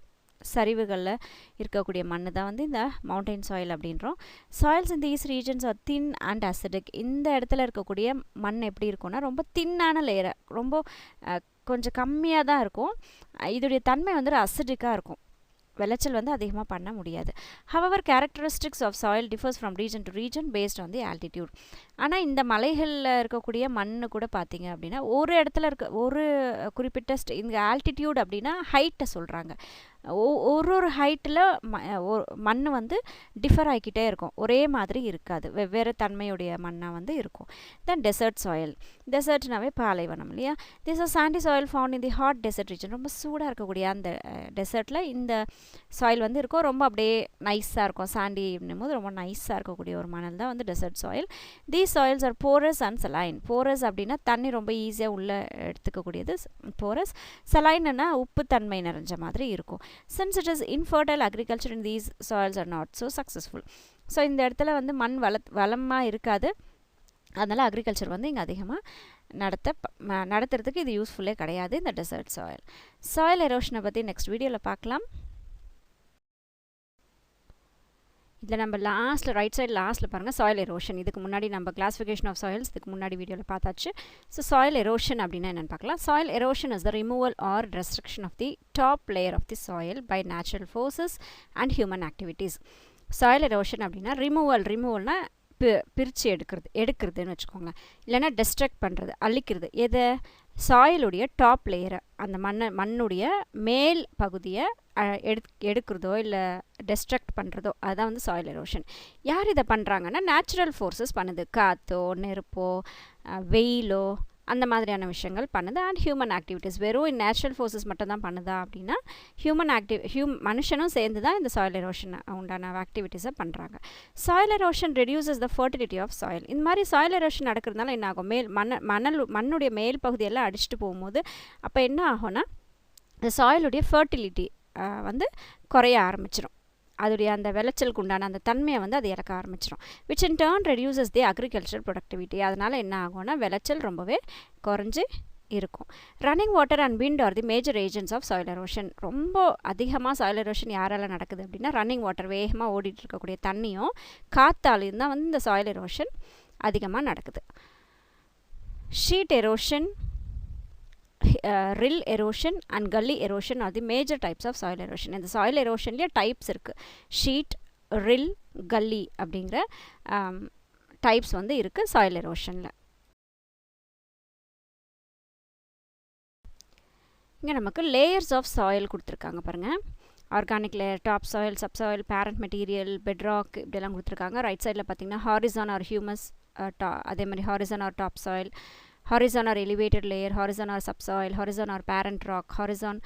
சரிவுகளில் இருக்கக்கூடிய மண் தான் வந்து இந்த மவுண்டைன் சாயில் அப்படின்றோம். Soils in these regions are thin and acidic. இந்த இடத்துல இருக்கக்கூடிய மண் எப்படி இருக்கும்னா ரொம்ப தின்னான லேயரை, ரொம்ப கொஞ்சம் கம்மியாக தான் இருக்கும். இதோடைய தன்மை வந்து அசிடிக்காக இருக்கும். விளைச்சல் வந்து அதிகமாக பண்ண முடியாது. However characteristics of soil differs from region to region based on the altitude. ஆனால் இந்த மலைகளில் இருக்கக்கூடிய மண் கூட பார்த்தீங்க அப்படின்னா ஒரு இடத்துல இருக்க ஒரு குறிப்பிட்ட இங்கே ஆல்டிடியூட் அப்படின்னா ஹைட்டை சொல்கிறாங்க. ஒரு ஹைட்டில் மண் வந்து டிஃபர் ஆகிக்கிட்டே இருக்கும், ஒரே மாதிரி இருக்காது, வெவ்வேறு தன்மையுடைய மண்ணாக வந்து இருக்கும். தென் டெசர்ட் சாயில். டெசர்ட்னாவே பாலைவனம் இல்லையா. This are sandy soil found in the hot desert region. ரொம்ப சூடாக இருக்கக்கூடிய அந்த டெசர்ட்டில் இந்த சாயில் வந்து இருக்கும், ரொம்ப அப்படியே நைஸாக இருக்கும். சாண்டின்னும் போது ரொம்ப நைஸாக இருக்கக்கூடிய ஒரு மணல் தான் வந்து desert soil. These soils are porous and saline. Porous அப்படின்னா தண்ணி ரொம்ப ஈஸியாக உள்ளே எடுத்துக்கக்கூடியது போரஸ். சலைன்னா உப்பு தன்மை நிறைஞ்ச மாதிரி இருக்கும். Since it is infertile, agriculture in these soils are not so successful. So இந்த இடத்துல வந்து மண் வளமாக இருக்காது, அதனால் அக்ரிகல்ச்சர் வந்து இங்கே அதிகமாக நடத்துறதுக்கு இது யூஸ்ஃபுல்லே கிடையாது இந்த டெசர்ட் சாயில். சாயில் எரோஷனை பற்றி நெக்ஸ்ட் வீடியோவில் பார்க்கலாம். இதில் நம்ம ரைட் சைடு லாஸ்ட்டில் பாருங்கள் சாயில் எரோஷன். இதுக்கு முன்னாடி நம்ம கிளாஸிஃபிகேஷன் ஆஃப் சாயில்ஸ் இதுக்கு முன்னாடி வீடியோவில் பார்த்தாச்சு. ஸோ சாயில் எரோஷன் அப்படின்னா என்னென்னு பார்க்கலாம். Soil erosion is the removal or restriction of the top layer of the soil by natural forces and human activities. Soil erosion அப்படின்னா ரிமூவல்னா பிரித்து எடுக்கிறதுன்னு வச்சுக்கோங்களேன், இல்லைனா டெஸ்ட்ரக்ட் பண்ணுறது, அழிக்கிறது. எதை? சாயிலுடைய டாப் லேயரை, அந்த மண்ணுடைய மேல் பகுதியை எடுக்கிறதோ இல்லை டெஸ்ட்ரக்ட் பண்ணுறதோ, அதுதான் வந்து சாயில் எரோஷன். யார் இதை பண்ணுறாங்கன்னா நேச்சுரல் ஃபோர்ஸஸ் பண்ணுது. காற்றோ நெருப்போ வெயிலோ அந்த மாதிரியான விஷயங்கள் பண்ணுது. And human activities. வெறும் நேச்சுரல் ஃபோர்ஸஸ் மட்டும் தான் பண்ணுதா அப்படின்னா மனுஷனும் சேர்ந்து தான் இந்த சாயில் எரோஷன் உண்டான ஆக்டிவிட்டீஸை பண்ணுறாங்க. Soil erosion reduces the fertility of soil. இந்த மாதிரி சாயில் எரோஷன் நடக்கிறதுனால என்ன ஆகும்? மண்ணுடைய மேல் பகுதியெல்லாம் அடிச்சுட்டு போகும்போது அப்போ என்ன ஆகும்னா இந்த சாயிலுடைய ஃபர்டிலிட்டி வந்து குறைய ஆரம்பிச்சிடும். அதோடைய அந்த விளைச்சலுக்கு உண்டான அந்த தன்மையை வந்து அது இறக்க ஆரம்பிச்சிடும். Which in turn reduces the agriculture productivity. அதனால் என்ன ஆகும்னா விளைச்சல் ரொம்பவே குறைஞ்சி இருக்கும். Running water and wind are the major agents of soil erosion. ரொம்ப அதிகமாக சாயில் எரோஷன் யாரால் நடக்குது அப்படின்னா ரன்னிங் வாட்டர், வேகமாக ஓடிட்டு இருக்கக்கூடிய தண்ணியும் காற்றாலையும் தான் வந்து இந்த சாயில் எரோஷன் அதிகமாக நடக்குது. Sheet erosion, rill erosion and gully erosion are the major types of soil erosion. இந்த soil erosionலயே types இருக்குது. sheet, rill, gully அப்படிங்கிற types வந்து இருக்குது soil erosionல. இங்கே நமக்கு layers of soil கொடுத்துருக்காங்க பாருங்கள். Organic layer, top soil, subsoil, parent material, bedrock இப்படியெல்லாம் கொடுத்துருக்காங்க. ரைட் சைடில் பார்த்தீங்கன்னா ஹாரிசான் ஆர் ஹியூமஸ், அதே மாதிரி horizon or top soil, horizon or elevated layer, horizon or subsoil, horizon or parent rock, horizon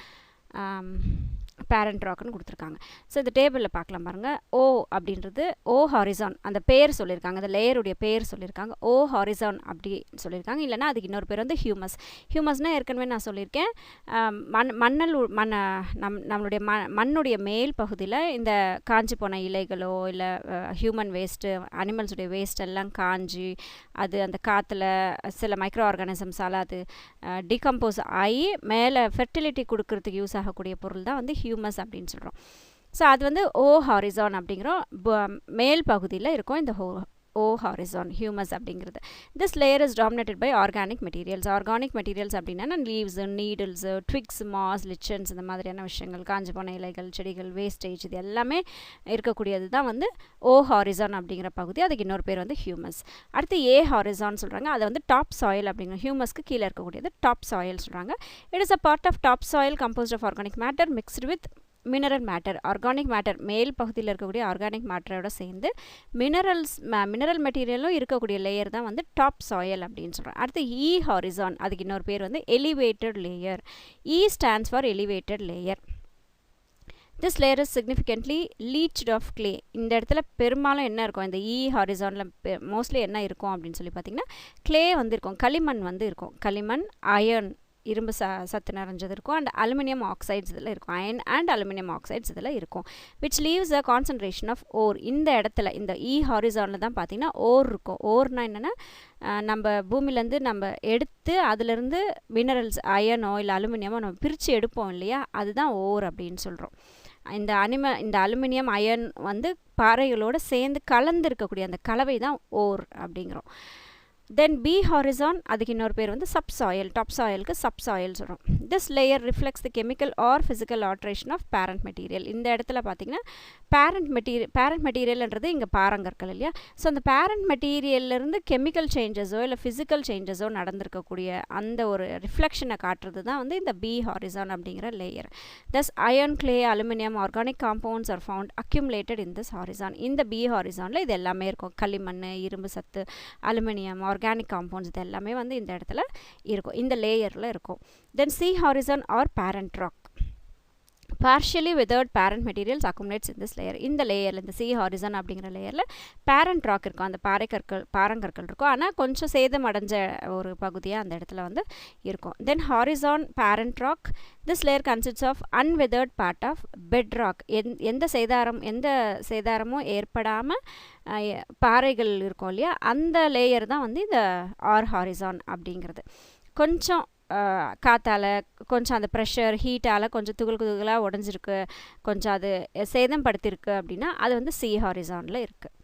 parent ராக்னு கொடுத்துருக்காங்க. ஸோ இந்த டேபிளில் பார்க்கலாம் பாருங்கள். ஓ அப்படின்றது ஓ ஹாரிசான், அந்த பேர் சொல்லியிருக்காங்க, அந்த லேயருடைய பேர் சொல்லியிருக்காங்க. ஓ ஹாரிசான் அப்படி சொல்லியிருக்காங்க. இல்லைனா அதுக்கு இன்னொரு பேர் வந்து ஹியூமஸ். ஹியூமஸ்னால் ஏற்கனவே நான் சொல்லியிருக்கேன், நம்மளுடைய மண்ணுடைய மேல் பகுதியில் இந்த காஞ்சி போன இலைகளோ இல்லை ஹியூமன் வேஸ்ட்டு, அனிமல்ஸுடைய வேஸ்ட் எல்லாம் காஞ்சி அது அந்த காற்றுல சில மைக்ரோ ஆர்கானிசம்ஸால் அது டிகம்போஸ் ஆகி மேலே ஃபெர்டிலிட்டி கொடுக்கறதுக்கு யூஸ் ஆகக்கூடிய பொருள் தான் வந்து ஹியூமஸ் அப்படின்னு சொல்கிறோம். ஸோ அது வந்து ஓ ஹாரிசான் அப்படிங்கிறோம், மேல் பகுதியில் இருக்கும் இந்த ஓ ஹாரிசான் ஹியூமஸ் அப்படிங்கிறது. This layer is dominated by organic materials. Organic materials அப்படின்னா leaves, needles, twigs, moss, lichens இந்த மாதிரியான விஷயங்கள், காஞ்சி போன இலைகள், செடிகள், வேஸ்டேஜ் இது எல்லாமே இருக்கக்கூடியது தான் வந்து ஓ ஹாரிசான் அப்படிங்கிற பகுதி. அதுக்கு இன்னொரு பேர் வந்து ஹியூமஸ். அடுத்து ஏ ஹாரிசான் சொல்கிறாங்க, அதை வந்து டாப் சாயில் அப்படிங்கிற ஹியூமஸ்க்கு கீழே இருக்கக்கூடியது டாப் சாயில் சொல்கிறாங்க. It is a part of top soil composed of organic matter mixed with mineral matter. Organic matter மேல் பகுதியில் இருக்கக்கூடிய ஆர்கானிக் மேட்டரோட சேர்ந்து மினரல் மெட்டீரியலும் இருக்கக்கூடிய லேயர் தான் வந்து டாப் சாயில் அப்படின்னு சொல்கிறோம். அடுத்து இ ஹாரிசான், அதுக்கு இன்னொரு பேர் வந்து elevated layer. E stands for elevated layer. This layer is significantly leached of clay. இந்த இடத்துல பெரும்பாலும் என்ன இருக்கும், இந்த இ ஹாரிசானில் மோஸ்ட்லி என்ன இருக்கும் அப்படின்னு சொல்லி பார்த்தீங்கன்னா கிளே வந்து இருக்கும், களிமண் வந்து இருக்கும். களிமண், அயர்ன், இரும்பு சத்து நிறைஞ்சது இருக்கும். அண்ட் அலுமினியம் ஆக்சைட்ஸ் இதில் இருக்கும். அயன் அண்ட் அலுமினியம் ஆக்சைட்ஸ் இதில் இருக்கும். Which leaves a concentration of ore. இந்த இடத்துல இந்த இ ஹாரிசானில் தான் பார்த்தீங்கன்னா ஓர் இருக்கும். ஓர்னா என்னென்னா நம்ம பூமியிலேருந்து நம்ம எடுத்து அதிலிருந்து மினரல்ஸ் அயனோ இல்லை அலுமினியமோ நம்ம பிரித்து எடுப்போம் இல்லையா, அதுதான் ஓர் அப்படின்னு சொல்கிறோம். இந்த அலுமினியம் அயன் வந்து பாறைகளோடு சேர்ந்து கலந்து இருக்கக்கூடிய அந்த கலவை தான் ஓர் அப்படிங்கிறோம். தென் பி ஹாரிசான், அதுக்கு இன்னொரு பேர் வந்து சப்சாயில், டாப் சாயிலுக்கு சப்சாயில் சொல்கிறோம். This layer reflects the chemical or physical alteration of parent material. இந்த இடத்துல பார்த்தீங்கன்னா பேரண்ட் மெட்டீரியல்ன்றது இங்கே பாரங்கற்கள் இல்லையா. ஸோ அந்த பேரண்ட் மெட்டீரியல்லேருந்து கெமிக்கல் சேஞ்சஸோ இல்லை ஃபிசிக்கல் சேஞ்சஸோ நடந்திருக்கக்கூடிய அந்த ஒரு ரிஃப்ளெக்ஷனை காட்டுறது தான் வந்து இந்த பி ஹாரிசான் அப்படிங்கிற layer. Thus iron, clay, aluminium, organic compounds are found accumulated in this horizon. இந்த பி ஹாரிசானில் இது எல்லாமே இருக்கும். களிமண், இரும்பு சத்து, அலுமினியம், ஆர்கானிக் காம்பவுண்ட்ஸ், இது எல்லாமே வந்து இந்த இடத்துல இருக்கும், இந்த லேயரில் இருக்கும். Then C horizon are parent rock. partially withered parent materials accumulates in this layer. இந்த லேயரில், இந்த சி ஹாரிசான் அப்படிங்கிற லேயரில் பேரண்ட் ராக் இருக்கும், அந்த பாறங்கற்கள் இருக்கும், ஆனால் கொஞ்சம் சேதம் அடைஞ்ச ஒரு பகுதியாக அந்த இடத்துல வந்து இருக்கும். Then horizon parent rock. This layer consists of unweathered part of bed rock. எந்த சேதாரமும் ஏற்படாமல் பாறைகள் இருக்கும் இல்லையா, அந்த லேயர் தான் வந்து இந்த ஆர் ஹாரிசான் அப்படிங்கிறது. கொஞ்சம் காற்றால், கொஞ்சம் அந்த ப்ரெஷர் ஹீட்டால் கொஞ்சம் துகளாக உடஞ்சிருக்கு, கொஞ்சம் அது சேதம் படுத்திருக்கு அப்படின்னா அது வந்து சி ஹாரிசானில் இருக்குது.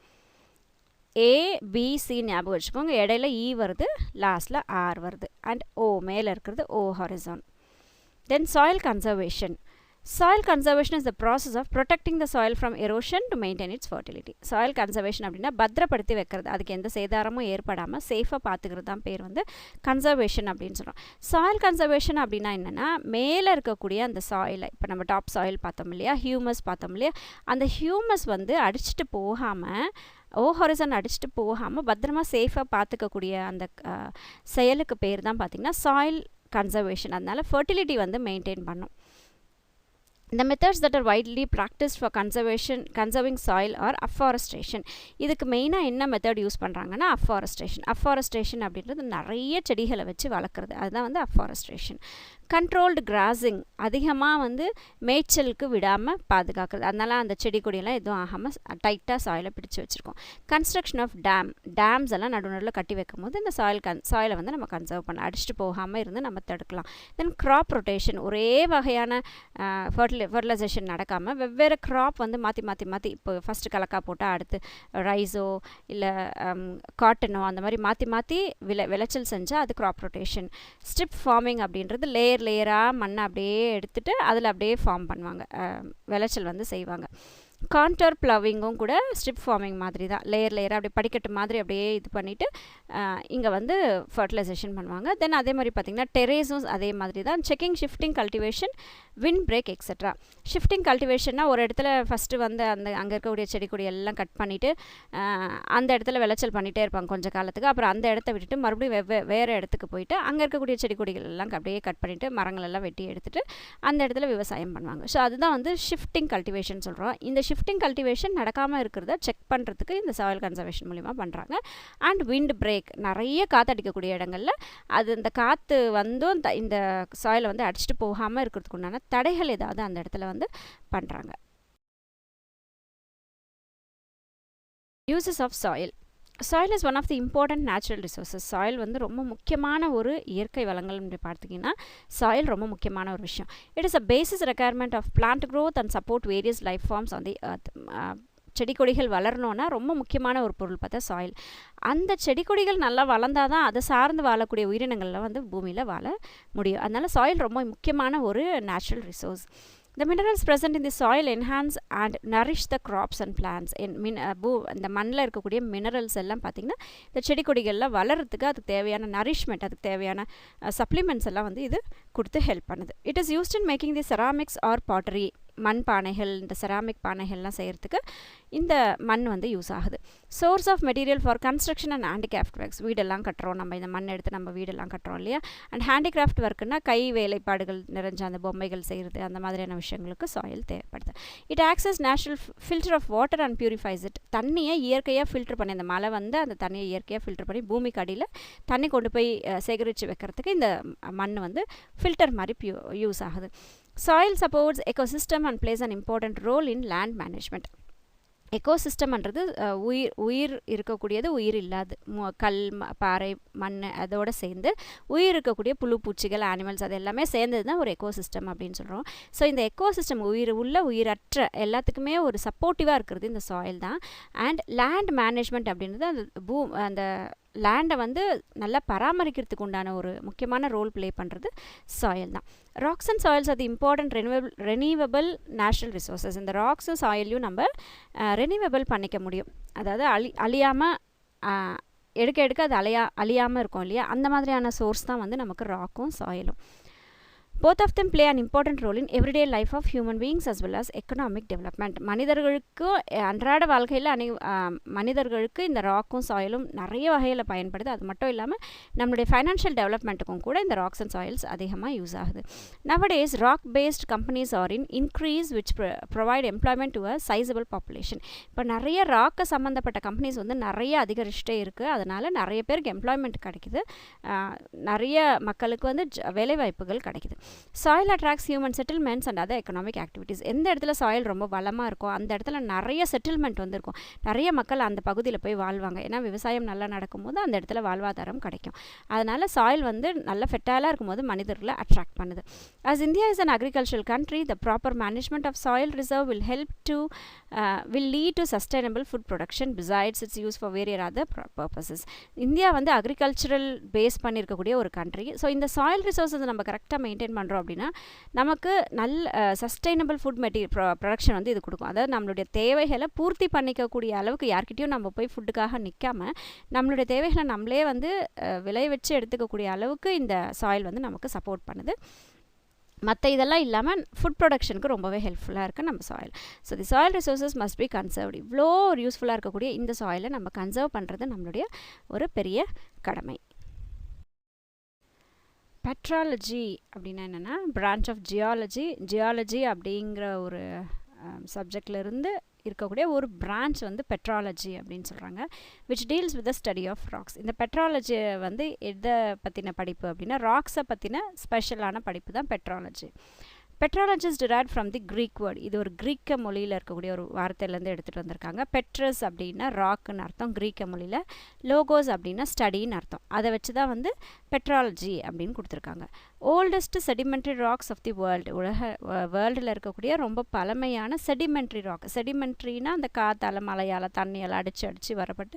ஏபிசி ஞாபகம் வச்சுக்கோங்க. இடையில இ வருது, லாஸ்ட்டில் ஆர் வருது, அண்ட் ஓ மேலே இருக்கிறது O horizon. Then soil conservation. Soil conservation is the process of protecting the soil from erosion to maintain its fertility. Soil conservation அப்படின்னா பத்திரப்படுத்தி வைக்கிறது, அதுக்கு எந்த சேதாரமும் ஏற்படாமல் சேஃபாக பார்த்துக்கிறது தான் பேர் வந்து கன்சர்வேஷன் அப்படின்னு சொல்கிறோம். சாயில் கன்சர்வேஷன் அப்படின்னா என்னென்னா, மேலே இருக்கக்கூடிய அந்த சாயிலை, இப்போ நம்ம டாப் சாயில் பார்த்தோம் இல்லையா, ஹியூமஸ் பார்த்தோம் இல்லையா, அந்த ஹியூமஸ் வந்து அடிச்சுட்டு போகாமல், ஹாரிசான் அடிச்சுட்டு போகாமல் பத்திரமா சேஃபாக பார்த்துக்கக்கூடிய அந்த செயலுக்கு பேர் தான் பார்த்திங்கன்னா சாயில் கன்சர்வேஷன். அதனால் ஃபர்டிலிட்டி வந்து மெயின்டைன் பண்ணும். The methods that are widely practiced for conserving soil are afforestation. இதுக்கு மெயினாக என்ன மெத்தட் யூஸ் பண்ணுறாங்கன்னா afforestation. afforestation அப்படின்றது நிறைய செடிகளை வச்சு வளர்க்குறது, அதுதான் வந்து afforestation. கண்ட்ரோல்டு கிராசிங், அதிகமாக வந்து மேய்ச்சலுக்கு விடாமல் பாதுகாக்கிறது, அதனால் அந்த செடி கொடியெல்லாம் எதுவும் ஆகாமல் டைட்டாக சாயிலை பிடிச்சி வச்சுருக்கோம். கன்ஸ்ட்ரக்ஷன் ஆஃப் டேம்ஸ் எல்லாம் நடுநடுவில் கட்டி வைக்கும் போது இந்த சாயிலை வந்து நம்ம கன்சர்வ் பண்ண, அடிச்சுட்டு போகாமல் இருந்து நம்ம தடுக்கலாம். தென் கிராப் ரொட்டேஷன், ஒரே வகையான ஃபர்டிலைசேஷன் நடக்காமல் வெவ்வேறு கிராப் வந்து மாற்றி இப்போ ஃபஸ்ட்டு கலக்கா போட்டால் அடுத்து ரைஸோ இல்லை காட்டனோ அந்த மாதிரி மாற்றி விளைச்சல் செஞ்சால் அது கிராப் ரொட்டேஷன். ஸ்ட்ரிப் ஃபார்மிங் அப்படின்றது லேயராக மண்ணை அப்படியே எடுத்துகிட்டு அதில் அப்படியே ஃபார்ம் பண்ணுவாங்க, விளைச்சல் வந்து செய்வாங்க. கான்டர் ப்ளவிங்கும் கூட ஸ்ட்ரிப் ஃபார்மிங் மாதிரி தான், லேயராக அப்படியே படிக்கட்டு மாதிரி அப்படியே இது பண்ணிவிட்டு இங்கே வந்து ஃபர்டிலைசேஷன் பண்ணுவாங்க. தென் அதே மாதிரி பார்த்திங்கன்னா டெரேஸும் அதே மாதிரி தான். Checking, shifting cultivation, wind break etcetera. Shifting கல்டிவேஷன்னா ஒரு இடத்துல ஃபஸ்ட்டு வந்து அங்கே இருக்கக்கூடிய செடி கொடி எல்லாம் கட் பண்ணிவிட்டு அந்த இடத்துல விளைச்சல் பண்ணிகிட்டே இருப்பாங்க கொஞ்சம் காலத்துக்கு, அப்புறம் அந்த இடத்த விட்டுட்டு மறுபடியும் வேறு இடத்துக்கு போயிட்டு அங்கே இருக்கக்கூடிய செடி கொடிகள் எல்லாம் அப்படியே கட் பண்ணிவிட்டு மரங்கள் எல்லாம் வெட்டி எடுத்துகிட்டு அந்த இடத்துல விவசாயம் பண்ணுவாங்க. ஸோ அதுதான் வந்து ஷிஃப்டிங் கல்டிவேஷன் சொல்கிறோம். இந்த ஷிஃப்டிங் கல்டிவேஷன் நடக்காமல் இருக்கிறத செக் பண்ணுறதுக்கு இந்த சாயில் கன்சர்வேஷன் மூலிமா பண்ணுறாங்க. அண்ட் விண்ட் பிரேக், நிறைய காற்றடிக்கக்கூடிய இடங்களில் அது இந்த காற்று வந்தும் இந்த சாயிலை வந்து அடிச்சுட்டு போகாமல் இருக்கிறதுக்கு உண்டான தடைகள் ஏதாவது அந்த இடத்துல வந்து பண்ணுறாங்க. Uses of soil. Soil is one of the important natural resources. Soil வந்து ரொம்ப முக்கியமான ஒரு இயற்கை வளங்கள் பார்த்தீங்கன்னா சாயில் ரொம்ப முக்கியமான ஒரு விஷயம். It is a basis requirement of plant growth and support various life forms on the earth. செடி கொடிகள் வளரணுன்னா ரொம்ப முக்கியமான ஒரு பொருள் பார்த்தா சாயில். அந்த செடி கொடிகள் நல்லா வளர்ந்தால் தான் அதை சார்ந்து வாழக்கூடிய உயிரினங்கள்லாம் வந்து பூமியில் வாழ முடியும். அதனால் சாயில் ரொம்ப முக்கியமான ஒரு natural resource. The minerals present in the soil enhance and nourish the crops and plants. இந்த மண்ணில் இருக்கக்கூடிய மினரல்ஸ் எல்லாம் பார்த்திங்கன்னா இந்த செடி கொடிகளில் வளர்கிறதுக்கு அதுக்கு தேவையான நரிஷ்மெண்ட், அதுக்கு தேவையான சப்ளிமெண்ட்ஸ் எல்லாம் வந்து இது கொடுத்து ஹெல்ப் பண்ணுது. It is used in making the ceramics or pottery. மண் பானைகள், இந்த செராமிக் பானைகள்லாம் செய்கிறதுக்கு இந்த மண் வந்து யூஸ் ஆகுது. Source of material for construction and handicraft works. வீடெல்லாம் கட்டுறோம் நம்ம, இந்த மண் எடுத்து நம்ம வீடெல்லாம் கட்டுறோம் இல்லையா. அண்ட் ஹேண்டிகிராஃப்ட் ஒர்க்குன்னா கை வேலைப்பாடுகள் நிறைஞ்ச அந்த பொம்மைகள் செய்கிறது, அந்த மாதிரியான விஷயங்களுக்கு சாயில் தேவைப்படுது. It acts natural filter of water and purifies it. தண்ணியை இயற்கையாக ஃபில்டர் பண்ணி, அந்த மழை வந்து அந்த தண்ணியை இயற்கையாக ஃபில்டர் பண்ணி பூமிக்கு அடியில் தண்ணி கொண்டு போய் சேகரித்து வைக்கிறதுக்கு இந்த மண் வந்து ஃபில்டர் மாதிரி யூஸ் ஆகுது. Soil supports ecosystem and plays an important role in land management. எக்கோசிஸ்டம்ன்றது உயிர் இருக்கக்கூடியது, உயிர் இல்லாது, கல், பாறை, மண் அதோடு சேர்ந்து உயிர் இருக்கக்கூடிய புழு, பூச்சிகள், ஆனிமல்ஸ் அது எல்லாமே சேர்ந்தது தான் ஒரு எக்கோசிஸ்டம் அப்படின்னு சொல்கிறோம். ஸோ இந்த எக்கோசிஸ்டம் உயிர் உள்ள உயிரற்ற எல்லாத்துக்குமே ஒரு சப்போர்ட்டிவாக இருக்கிறது இந்த சாயில் தான். அண்ட் லேண்ட் மேனேஜ்மெண்ட் அப்படின்றது அந்த லேண்டை வந்து நல்லா பராமரிக்கிறதுக்கு உண்டான ஒரு முக்கியமான ரோல் ப்ளே பண்ணுறது சாயில் தான். ராக்ஸ் அண்ட் சாயில்ஸ் அது இம்பார்ட்டன்ட் ரெனியூவபிள் நேச்சுரல் ரிசோர்ஸஸ். இந்த ராக்ஸும் சாயிலையும் நம்ம ரெனியூவபிள் பண்ணிக்க முடியும். அதாவது அழியாமல் எடுக்க அது அழியாமல் இருக்கும் இல்லையா, அந்த மாதிரியான சோர்ஸ் தான் வந்து நமக்கு ராக்கும் சாயிலும். Both of them play an important role in everyday life of human beings as well as economic development. மனிதர்களுக்கு அன்றாட வாழ்க்கையில் மனிதர்களுக்கு இந்த ராக்கும் சாயிலும் நிறைய வகையில் பயன்படுது. அது மட்டும் இல்லாமல் நம்மளுடைய ஃபைனான்ஷியல் டெவலப்மெண்ட்டுக்கும் கூட இந்த ராக்ஸ் அண்ட் சாயில்ஸ் அதிகமாக யூஸ் ஆகுது. Nowadays rock based companies are in increase which provide employment to a sizable population. இப்போ நிறைய ராக்கை சம்மந்தப்பட்ட கம்பெனிஸ் வந்து நிறைய அதிகரிச்சுட்டே இருக்குது. அதனால் நிறைய பேருக்கு எம்ப்ளாய்மெண்ட் கிடைக்குது, நிறைய மக்களுக்கு வந்து வேலைவாய்ப்புகள் கிடைக்குது. Soil attracts human settlements and other economic activities. எந்த இடத்துல சாயில் ரொம்ப வளமாக இருக்கும் அந்த இடத்துல நிறைய செட்டில்மெண்ட் வந்துருக்கும், நிறைய மக்கள் அந்த பகுதியில் போய் வாழ்வாங்க. ஏன்னா விவசாயம் நல்லா நடக்கும்போது அந்த இடத்துல வாழ்வாதாரம் கிடைக்கும். அதனால் சாயில் வந்து நல்ல ஃபெர்டைலாக இருக்கும்போது மனிதர்களை அட்ராக்ட் பண்ணுது. As India is an agricultural country, the proper management of soil reserve will lead to sustainable food production besides its use for various other purposes. India வந்து அக்ரிகல்ச்சரல் பேஸ் பண்ணியிருக்கக்கூடிய ஒரு கண்ட்ரி. ஸோ இந்த soil resources நம்ம கரெக்டாக maintain பண்ணுறோம் அப்படின்னா நமக்கு நல்ல சஸ்டைனபிள் ஃபுட் ப்ரொடக்ஷன் வந்து இது கொடுக்கும். அதாவது நம்மளுடைய தேவைகளை பூர்த்தி பண்ணிக்கக்கூடிய அளவுக்கு யார்கிட்டையும் நம்ம போய் ஃபுட்டுக்காக நிற்காமல் நம்மளுடைய தேவைகளை நம்மளே வந்து விளைவிச்சு எடுத்துக்கக்கூடிய அளவுக்கு இந்த சாயில் வந்து நமக்கு சப்போர்ட் பண்ணுது. மற்ற இதெல்லாம் இல்லாமல் ஃபுட் ப்ரொடக்ஷனுக்கு ரொம்பவே ஹெல்ப்ஃபுல்லாக இருக்குது நம்ம soil. So the soil resources must be conserved. இவ்வளோ ஒரு யூஸ்ஃபுல்லாக இருக்கக்கூடிய இந்த சாயிலை நம்ம கன்சர்வ் பண்ணுறது நம்மளுடைய ஒரு பெரிய கடமை. பெட்ராலஜி அப்படின்னா என்னென்னா பிரான்ச் ஆஃப் ஜியாலஜி அப்படிங்கிற ஒரு சப்ஜெக்ட்லேருந்து இருக்கக்கூடிய ஒரு பிரான்ச் வந்து பெட்ராலஜி அப்படின்னு சொல்கிறாங்க, which deals with the study of rocks. இந்த பெட்ராலஜி வந்து எதை பற்றின படிப்பு அப்படின்னா ராக்ஸை பற்றின ஸ்பெஷலான படிப்பு தான் petrology. Petrology is derived from the Greek word. இது ஒரு கிரீக்க மொழியில் இருக்கக்கூடிய ஒரு வார்த்தையிலேருந்து எடுத்துகிட்டு வந்திருக்காங்க. பெட்ரஸ் அப்படின்னா ராக்குன்னு அர்த்தம் கிரீக்க மொழியில், லோகோஸ் அப்படின்னா ஸ்டடின்னு அர்த்தம். அதை வச்சு தான் வந்து பெட்ராலஜி அப்படின்னு கொடுத்துருக்காங்க. Oldest sedimentary rocks of the world, வேர்ல்டில் இருக்கக்கூடிய ரொம்ப பழமையான செடிமெண்ட்ரி ராக். செடிமெண்ட்ரினா அந்த காற்றால் மழையால் தண்ணியால் அடித்து வரப்பட்டு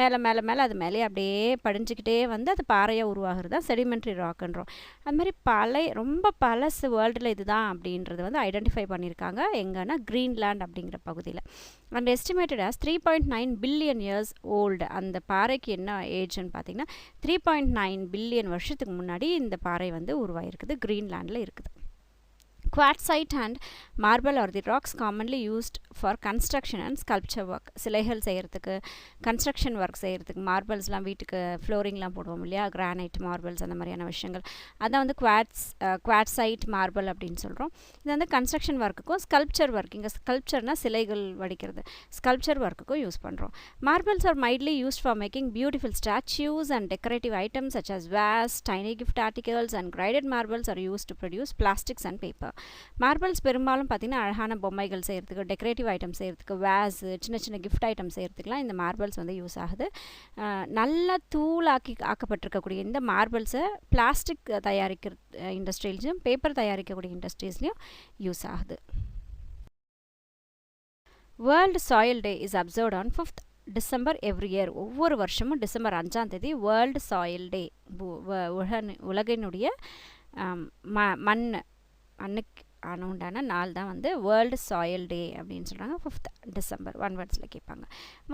மேலே அது மேலே அப்படியே படிஞ்சிக்கிட்டே வந்து அது பாறையாக உருவாகிறது தான் செடிமெண்ட்ரி ராக்குன்றோம். அது மாதிரி ரொம்ப பழசு வேர்ல்டில் இதுதான் அப்படின்றது வந்து ஐடென்டிஃபை பண்ணியிருக்காங்க. எங்கன்னா கிரீன்லேண்ட் அப்படிங்கிற பகுதியில். And estimated as 3.9 billion years old. அந்த பாறைக்கு என்ன ஏஜ்னு பார்த்தீங்கன்னா 3.9 பில்லியன் வருஷத்துக்கு முன்னாடி இந்த பாறை வந்து உருவாயிருக்குது, கிரீன்லேண்டில் இருக்குது. Quartzite and marble are the rocks commonly used for construction and sculpture work. சிலைகள் செய்கிறதுக்கு, கன்ஸ்ட்ரக்ஷன் ஒர்க் செய்கிறதுக்கு, மார்பிள்ஸ்லாம் வீட்டுக்கு ஃப்ளோரிங்லாம் போடுவோம் இல்லையா, கிரானைட், மார்பிள்ஸ் அந்த மாதிரியான விஷயங்கள், அதான் வந்து குவாட்சைட் மார்பிள் அப்படின்னு சொல்கிறோம். இது வந்து கன்ஸ்ட்ரக்ஷன் ஒர்க்குக்கும் ஸ்கல்ப்சர் ஒர்க், இங்கே ஸ்கல்ப்சர்னால் சிலைகள் வடிக்கிறது, ஸ்கல்ப்சர் ஒர்க்குக்கும் யூஸ் பண்ணுறோம். Marbles are mainly used for making beautiful statues and decorative items such as vase, tiny gift articles and graded marbles are used to produce plastics and paper. Marbles பெரும்பாலும் பார்த்திங்கன்னா அழகான பொம்மைகள் செய்கிறதுக்கு, டெக்கரேட்டிவ் ஐட்டம் செய்கிறதுக்கு, வேஸு, சின்ன gift item செய்கிறதுக்குலாம் இந்த marbles வந்து use ஆகுது. நல்லா ஆக்கப்பட்டிருக்கக்கூடிய இந்த மார்பிள்ஸை பிளாஸ்டிக் தயாரிக்கிற இண்டஸ்ட்ரீஸ்லையும் பேப்பர் தயாரிக்கக்கூடிய இண்டஸ்ட்ரீஸ்லையும் யூஸ் ஆகுது. World soil day is observed on 5th December every year. ஒவ்வொரு வருஷமும் டிசம்பர் 5ஆம் தேதி வேர்ல்டு சாயில் டே, உலகினுடைய மண்ணுக்கு உண்டான நாள் தான் வந்து வேர்ல்டு சாயில் டே அப்படின்னு சொல்கிறாங்க. 5th December ஒன் வேர்ட்ஸில் கேட்பாங்க.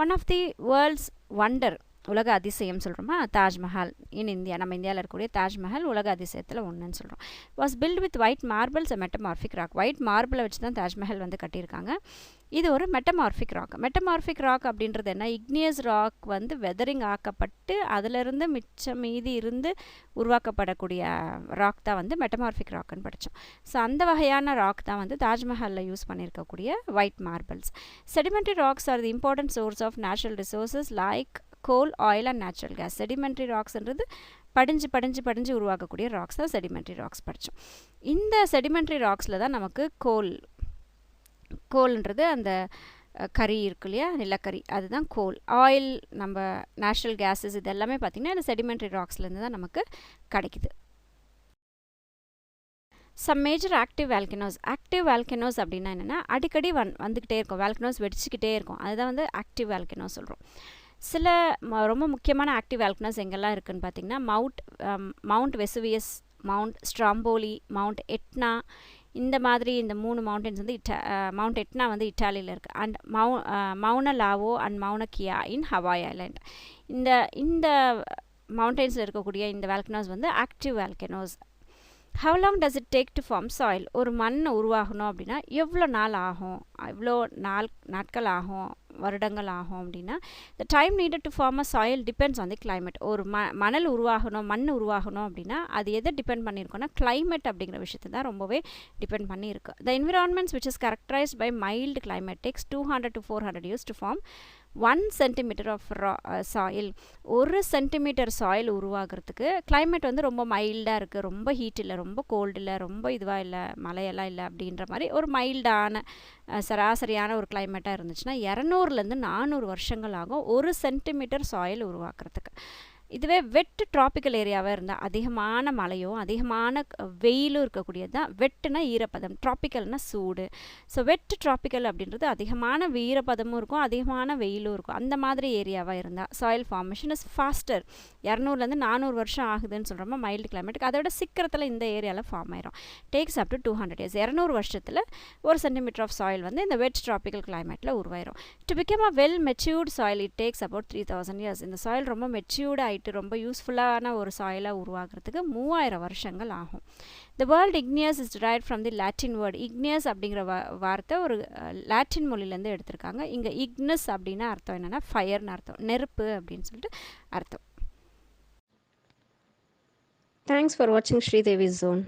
One of the world's wonder, உலக அதிசயம் சொல்கிறோமா, தாஜ்மஹால் இன் இந்தியா, நம்ம இந்தியாவில் இருக்கக்கூடிய தாஜ்மஹால் உலக அதிசயத்தில் ஒன்றுன்னு சொல்கிறோம். Was built with white marbles metamorphic rock. White மார்பிளை வச்சு தான் தாஜ்மஹால் வந்து கட்டியிருக்காங்க. இது ஒரு மெட்டமார்பிக் ராக். மெட்டமார்பிக் ராக் அப்படின்றது என்ன, இக்னியஸ் ராக் வந்து வெதரிங் ஆக்கப்பட்டு அதிலிருந்து மிச்சம் மீதி இருந்து உருவாக்கப்படக்கூடிய ராக் தான் வந்து மெட்டமார்பிக் ராக்குன்னு படித்தோம். ஸோ அந்த வகையான ராக் தான் வந்து தாஜ்மஹாலில் யூஸ் பண்ணியிருக்கக்கூடிய white marbles. Sedimentary rocks are the important source of natural resources like coal, oil and natural gas. Sedimentary ராக்ஸ்ன்றது படிஞ்சு உருவாக்கக்கூடிய ராக்ஸ் தான் செடிமெண்ட்ரி ராக்ஸ் படித்தோம். இந்த செடிமெண்ட்ரி ராக்ஸில் தான் நமக்கு கோல்ன்றது அந்த கரி இருக்கு இல்லையா, நிலக்கரி, அதுதான் கோல். ஆயில், நம்ம நேச்சுரல் கேஸஸ், இது எல்லாமே பார்த்திங்கன்னா இந்த செடிமெண்ட்ரி ராக்ஸ்லேருந்து தான் நமக்கு கிடைக்குது. Some major active volcanoes. Active volcanoes அப்படின்னா என்னென்னா அடிக்கடி வந்துக்கிட்டே இருக்கும், வேல்கனோஸ் வெடிச்சிக்கிட்டே இருக்கும், அதுதான் வந்து ஆக்டிவ் வேல்கனோஸ் சொல்கிறோம். சில ரொம்ப முக்கியமான ஆக்டிவ் வேல்கனோஸ் எங்கெல்லாம் இருக்குதுன்னு பார்த்திங்கன்னா Mount Vesuvius, Mount Stromboli, Mount Etna, இந்த மாதிரி இந்த 3 மவுண்டன்ஸ் வந்து மவுண்ட் எட்னா வந்து இட்டாலியில் இருக்குது. அண்ட் மவுன லாவோ அண்ட் மவுன கியா இன் ஹவாய் ஐலாண்ட். இந்த மவுண்டன்ஸில் இருக்கக்கூடிய இந்த வேல்கனோஸ் வந்து active volcanoes. How long does it take to form soil? ஒரு மண் உருவாகணும் அப்படின்னா எவ்வளோ நாள் ஆகும், எவ்வளோ நாட்கள் ஆகும், வருடங்கள் ஆகும் அப்படின்னா, the time needed to form a soil depends on the climate. ஒரு மணல் உருவாகணும், மண் உருவாகணும் அப்படின்னா அது எதை டிபெண்ட் பண்ணியிருக்கோன்னா climate அப்படிங்கிற விஷயத்தை தான் ரொம்பவே டிபெண்ட் பண்ணியிருக்கு. The environments which is characterized by mild climate takes 200 to 400 years to form 1 centimeter of soil. 1 centimetre soil உருவாகிறதுக்கு கிளைமேட் வந்து ரொம்ப மைல்டாக இருக்குது, ரொம்ப ஹீட் இல்லை, ரொம்ப கோல்டு இல்லை, ரொம்ப இதுவாக இல்லை, மழையெல்லாம் இல்லை அப்படின்ற மாதிரி ஒரு மைல்டான சராசரியான ஒரு கிளைமேட்டாக இருந்துச்சுன்னா 200லேருந்து 400 வருஷங்கள் ஆகும் 1 சென்டிமீட்டர் சாயில் உருவாக்குறதுக்கு. இதுவே வெட் ட்ராபிக்கல் ஏரியாவாக இருந்தால் அதிகமான மழையும் அதிகமான வெயிலும் இருக்கக்கூடியது தான் வெட்டுனா ஈரப்பதம், ட்ராபிக்கல்னா சூடு. ஸோ வெட் ட்ராபிக்கல் அப்படின்றது அதிகமான ஈரப்பதமும் இருக்கும், அதிகமான வெயிலும் இருக்கும். அந்த மாதிரி ஏரியாவாக இருந்தால் சாயில் ஃபார்மேஷன் இஸ் ஃபாஸ்டர். 200லேருந்து 400 வருஷம் ஆகுதுன்னு சொல்கிறோமா மைல்டு கிளைமேட்டுக்கு, அதோட சீக்கிரத்தில் இந்த ஏரியாவில் ஃபார்ம் ஆயிரும். Tax up to 200 years. 200 வருஷத்தில் 1 சென்டிமீட்டர் ஆஃப் சாயில் வந்து இந்த வெட் ட்ராபிக்கல் கிளைமேட்டில் உருவாயிரும். To become a well matured soil it takes about 3000 years. இந்த சாயில் ரொம்ப மெச்சூர்டு ஆகிட்டு ரொம்ப யூஸ்ஃபுல்லான ஒரு சாயிலாக உருவாகிறதுக்கு 3000 வருஷங்கள் ஆகும். The word igneous is derived from the Latin word. igneous அப்படிங்கிற வார்த்தை ஒரு லாட்டின் மொழியிலேருந்து எடுத்திருக்காங்க. இங்கே ignis அப்படின்னா அர்த்தம் என்னென்னா ஃபயர்னு அர்த்தம், நெருப்பு அப்படின்னு சொல்லிட்டு அர்த்தம். Thanks for watching Sridevi Zone.